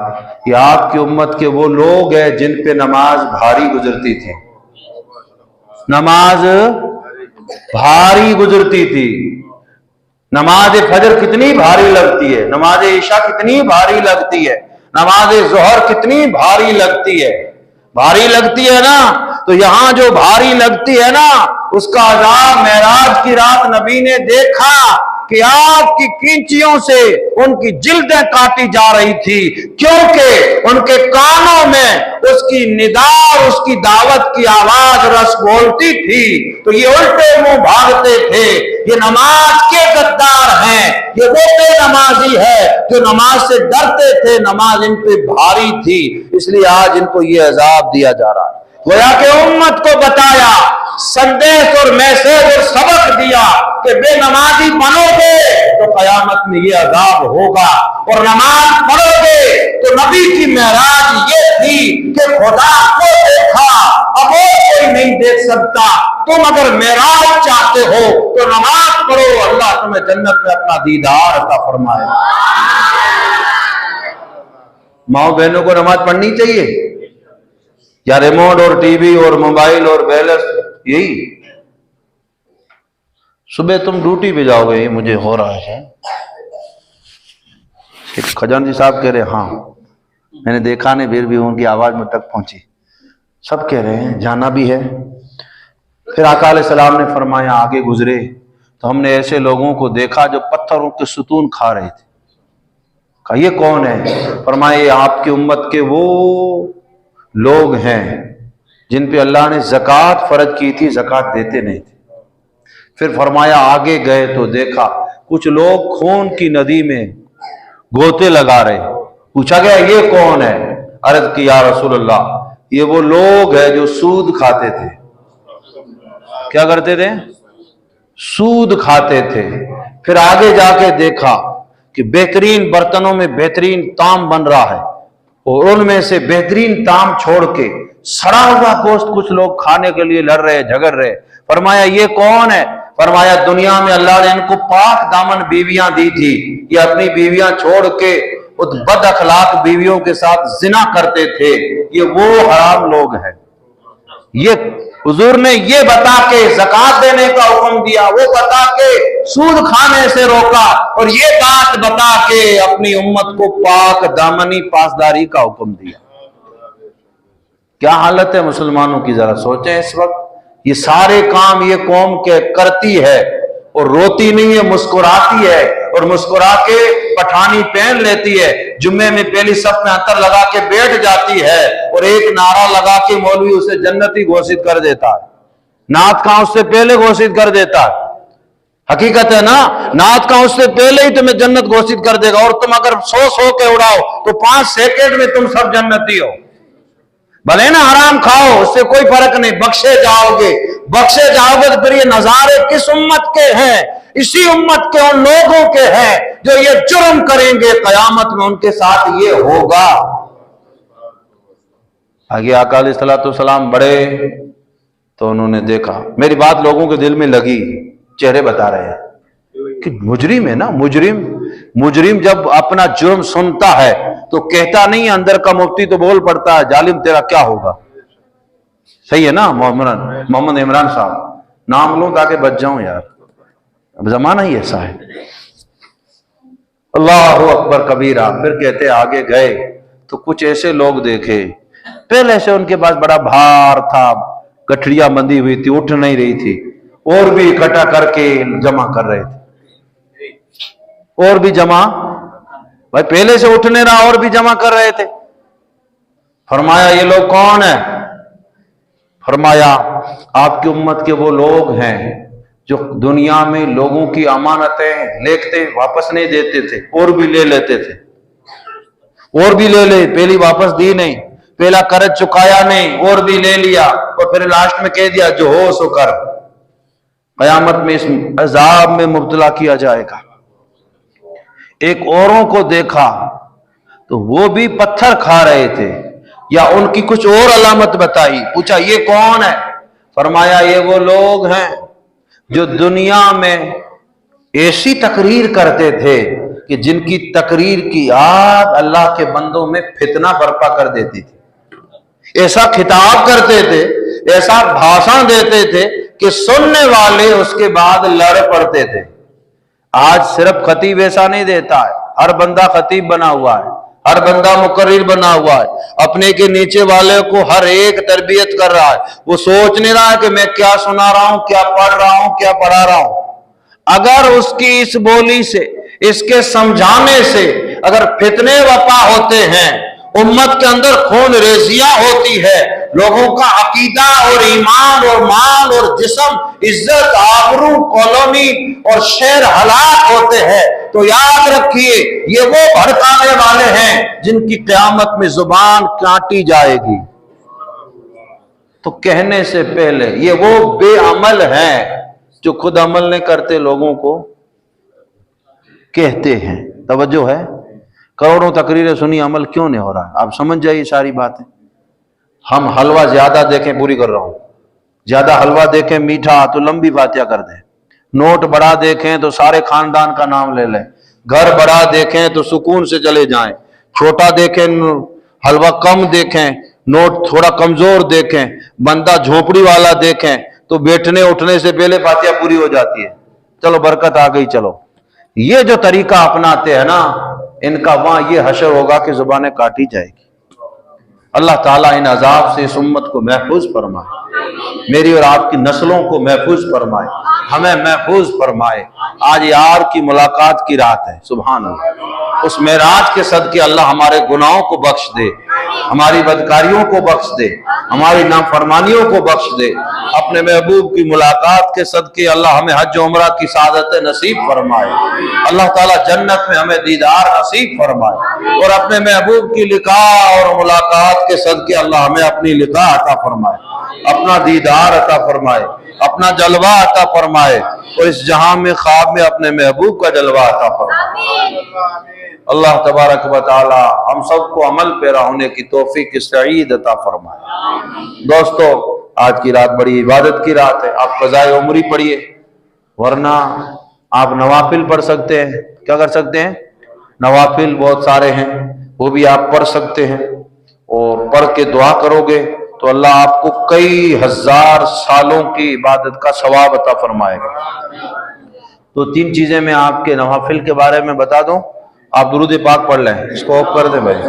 S1: یہ آپ کی امت کے وہ لوگ ہیں جن پہ نماز بھاری گزرتی تھی، نماز بھاری گزرتی تھی۔ نماز فجر کتنی بھاری لگتی ہے، نماز عشاء کتنی بھاری لگتی ہے، نماز ظہر کتنی بھاری لگتی ہے، بھاری لگتی ہے نا۔ تو یہاں جو بھاری لگتی ہے نا، اس کا عذاب معراج کی رات نبی نے دیکھا کہ آگ کی کینچیوں سے ان کی جلدیں کاٹی جا رہی تھی، کیونکہ ان کے کانوں میں اس کی ندا اور اس کی دعوت کی آواز رس بولتی تھی، تو یہ الٹے منہ بھاگتے تھے۔ یہ نماز کے غدار ہیں، یہ وہ بے نمازی ہے جو نماز سے ڈرتے تھے، نماز ان پہ بھاری تھی، اس لیے آج ان کو یہ عذاب دیا جا رہا ہے۔ گویا کہ امت کو بتایا، سندیش اور میسج اور سبق دیا کہ بے نمازی بنو گے تو قیامت میں یہ عذاب ہوگا، اور نماز پڑھو گے تو نبی کی معراج یہ تھی کہ خدا کو دیکھا، اب اور کوئی نہیں دیکھ سکتا۔ تم اگر معراج چاہتے ہو تو نماز پڑھو، اللہ تمہیں جنت میں اپنا دیدار عطا فرمائے۔ ماؤں بہنوں کو نماز پڑھنی چاہیے یا ریموٹ اور ٹی وی اور موبائل اور بیلنس؟ یہی صبح تم ڈیوٹی پہ جاؤ گے، یہ مجھے ہو رہا ہے۔ خزانچی صاحب کہہ رہے ہاں میں نے دیکھا نہیں، پھر بھی ان کی آواز میں تک پہنچی، سب کہہ رہے ہیں جانا بھی ہے۔ پھر آقا علیہ السلام نے فرمایا آگے گزرے تو ہم نے ایسے لوگوں کو دیکھا جو پتھروں کے ستون کھا رہے تھے۔ کہا یہ کون ہے؟ فرمایا یہ آپ کی امت کے وہ لوگ ہیں جن پہ اللہ نے زکوٰۃ فرض کی تھی، زکوٰۃ دیتے نہیں تھے۔ پھر فرمایا آگے گئے تو دیکھا کچھ لوگ خون کی ندی میں گوتے لگا رہے۔ پوچھا گیا یہ کون ہے؟ عرض کی یا رسول اللہ یہ وہ لوگ ہیں جو سود کھاتے تھے۔ کیا کرتے تھے؟ سود کھاتے تھے۔ پھر آگے جا کے دیکھا کہ بہترین برتنوں میں بہترین طعام بن رہا ہے، اور ان میں سے بہترین طعام چھوڑ کے سڑا ہوا گوشت کچھ لوگ کھانے کے لیے لڑ رہے جھگڑ رہے۔ فرمایا یہ کون ہے؟ فرمایا دنیا میں اللہ نے ان کو پاک دامن بیویاں دی تھی، یہ اپنی بیویاں چھوڑ کے اس بد اخلاق بیویوں کے ساتھ زنا کرتے تھے، یہ وہ حرام لوگ ہیں، یہ حضور نے یہ بتا کے زکات دینے کا حکم دیا، وہ بتا کے سود کھانے سے روکا، اور یہ بات بتا کے اپنی امت کو پاک دامنی پاسداری کا حکم دیا۔ کیا حالت ہے مسلمانوں کی، ذرا سوچیں اس وقت۔ یہ سارے کام یہ قوم کے کرتی ہے اور روتی نہیں ہے، مسکراتی ہے، اور مسکرا کے پٹھانی پہن لیتی ہے، جمعے میں پہلی صف میں عطر لگا کے بیٹھ جاتی ہے، اور ایک نعرہ لگا کے مولوی اسے جنتی گھوشت کر دیتا ہے۔ نعت کہاں اس سے پہلے گھوشت کر دیتا ہے، حقیقت ہے نا، نعت کہاں اس سے پہلے ہی تمہیں جنت گھوشت کر دے گا، اور تم اگر 100 کے اڑاؤ تو 5 سیکنڈ میں تم سب جنتی ہو۔ بھلے نا حرام کھاؤ، اس سے کوئی فرق نہیں، بخشے جاؤ گے۔ بخشے جاؤ گے تو پھر یہ نظارے کس امت کے ہیں؟ اسی امت کے ان لوگوں کے ہیں جو یہ جرم کریں گے، قیامت میں ان کے ساتھ یہ ہوگا۔ آگے آقا علیہ السلام بڑے تو انہوں نے دیکھا، میری بات لوگوں کے دل میں لگی، چہرے بتا رہے ہیں کہ مجرم ہے نا، مجرم جب اپنا جرم سنتا ہے تو کہتا نہیں، اندر کا مفتی تو بول پڑتا ہے، ظالم تیرا کیا ہوگا۔ صحیح ہے نا؟ محمد عمران صاحب نام لوں تاکہ بچ جاؤں یار، اب زمانہ ہی ایسا ہے۔ اللہ اکبر کبیرہ۔ پھر کہتے آگے گئے تو کچھ ایسے لوگ دیکھے، پہلے سے ان کے پاس بڑا بھار تھا، گٹھڑیاں بندھی ہوئی تھی، اٹھ نہیں رہی تھی، اور بھی اکٹھا کر کے جمع کر رہے تھے، اور بھی جمع، بھائی پہلے سے اٹھ نہیں رہا اور بھی جمع کر رہے تھے۔ فرمایا یہ لوگ کون ہیں؟ فرمایا آپ کی امت کے وہ لوگ ہیں جو دنیا میں لوگوں کی امانتیں لیتے واپس نہیں دیتے تھے، اور بھی لے لیتے تھے، اور بھی لے لے، پہلی واپس دی نہیں، پہلا قرض چکایا نہیں، اور بھی لے لیا، اور پھر لاسٹ میں کہہ دیا جو ہو سو کر۔ قیامت میں اس عذاب میں مبتلا کیا جائے گا۔ ایک اوروں کو دیکھا تو وہ بھی پتھر کھا رہے تھے، یا ان کی کچھ اور علامت بتائی، پوچھا یہ کون ہے؟ فرمایا یہ وہ لوگ ہیں جو دنیا میں ایسی تقریر کرتے تھے کہ جن کی تقریر کی یاد اللہ کے بندوں میں فتنہ برپا کر دیتی تھی۔ ایسا خطاب کرتے تھے، ایسا بھاشن دیتے تھے کہ سننے والے اس کے بعد لڑ پڑتے تھے۔ آج صرف خطیب ایسا نہیں دیتا ہے، ہر بندہ خطیب بنا ہوا ہے، ہر بندہ مقرر بنا ہوا ہے، اپنے کے نیچے والے کو ہر ایک تربیت کر رہا ہے، وہ سوچ نہیں رہا ہے کہ میں کیا سنا رہا ہوں، کیا پڑھ رہا ہوں، کیا پڑھا رہا ہوں۔ اگر اس کی اس بولی سے، اس کے سمجھانے سے اگر فتنے وپا ہوتے ہیں، امت کے اندر خون ریزیاں ہوتی ہے، لوگوں کا عقیدہ اور ایمان اور مال اور جسم، عزت، آبرو، کالونی اور شہر ہلاک ہوتے ہیں، تو یاد رکھیے یہ وہ بھڑکانے والے ہیں جن کی قیامت میں زبان کاٹی جائے گی۔ تو کہنے سے پہلے یہ وہ بے عمل ہیں جو خود عمل نہیں کرتے، لوگوں کو کہتے ہیں۔ توجہ ہے؟ کروڑوں تقریریں سنی، عمل کیوں نہیں ہو رہا؟ آپ سمجھ جائیے ساری باتیں۔ ہم حلوہ زیادہ دیکھیں، پوری کر رہا ہوں، زیادہ حلوہ دیکھیں میٹھا تو لمبی فاتحہ کر دیں، نوٹ بڑا دیکھیں تو سارے خاندان کا نام لے لیں، گھر بڑا دیکھیں تو سکون سے چلے جائیں، چھوٹا دیکھیں حلوہ کم دیکھیں، نوٹ تھوڑا کمزور دیکھیں، بندہ جھونپڑی والا دیکھیں تو بیٹھنے اٹھنے سے پہلے فاتحہ پوری ہو جاتی ہے، چلو برکت آ گئی۔ چلو یہ جو طریقہ اپناتے ہیں نا، ان کا وہاں یہ حشر ہوگا کہ زبانیں کاٹی جائے گی۔ اللہ تعالیٰ ان عذاب سے اس امت کو محفوظ فرمائے، میری اور آپ کی نسلوں کو محفوظ فرمائے، ہمیں محفوظ فرمائے۔ آج یار کی ملاقات کی رات ہے، سبحان اللہ۔ اس معراج کے صدقے اللہ ہمارے گناہوں کو بخش دے، ہماری بدکاریوں کو بخش دے، ہماری نافرمانیوں کو بخش دے۔ اپنے محبوب کی ملاقات کے صدقے اللہ ہمیں حج و عمرہ کی سعادت نصیب فرمائے، اللہ تعالیٰ جنت میں ہمیں دیدار نصیب فرمائے، اور اپنے محبوب کی لقاء اور ملاقات کے صدقے اللہ ہمیں اپنی لقاء عطا فرمائے، اپنا دیدار عطا فرمائے، اپنا جلوہ عطا فرمائے، اور اس جہاں میں خواب میں اپنے محبوب کا جلوہ عطا فرمائے۔ اللہ تبارک و تعالی ہم سب کو عمل پیرا ہونے کی توفیق سعید عطا فرمائے۔ دوستو آج کی رات بڑی عبادت کی رات ہے، آپ قضائے عمری پڑھیے، ورنہ آپ نوافل پڑھ سکتے ہیں۔ کیا کر سکتے ہیں؟ نوافل بہت سارے ہیں، وہ بھی آپ پڑھ سکتے ہیں، اور پڑھ کے دعا کرو گے تو اللہ آپ کو کئی ہزار سالوں کی عبادت کا ثواب عطا فرمائے گا۔ تو 3 چیزیں میں آپ کے نوافل کے بارے میں بتا دوں، آپ درود پاک پڑھ لیں، اس کو آف کر دیں بھائی۔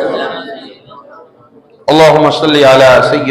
S1: اللہم صلی علی سید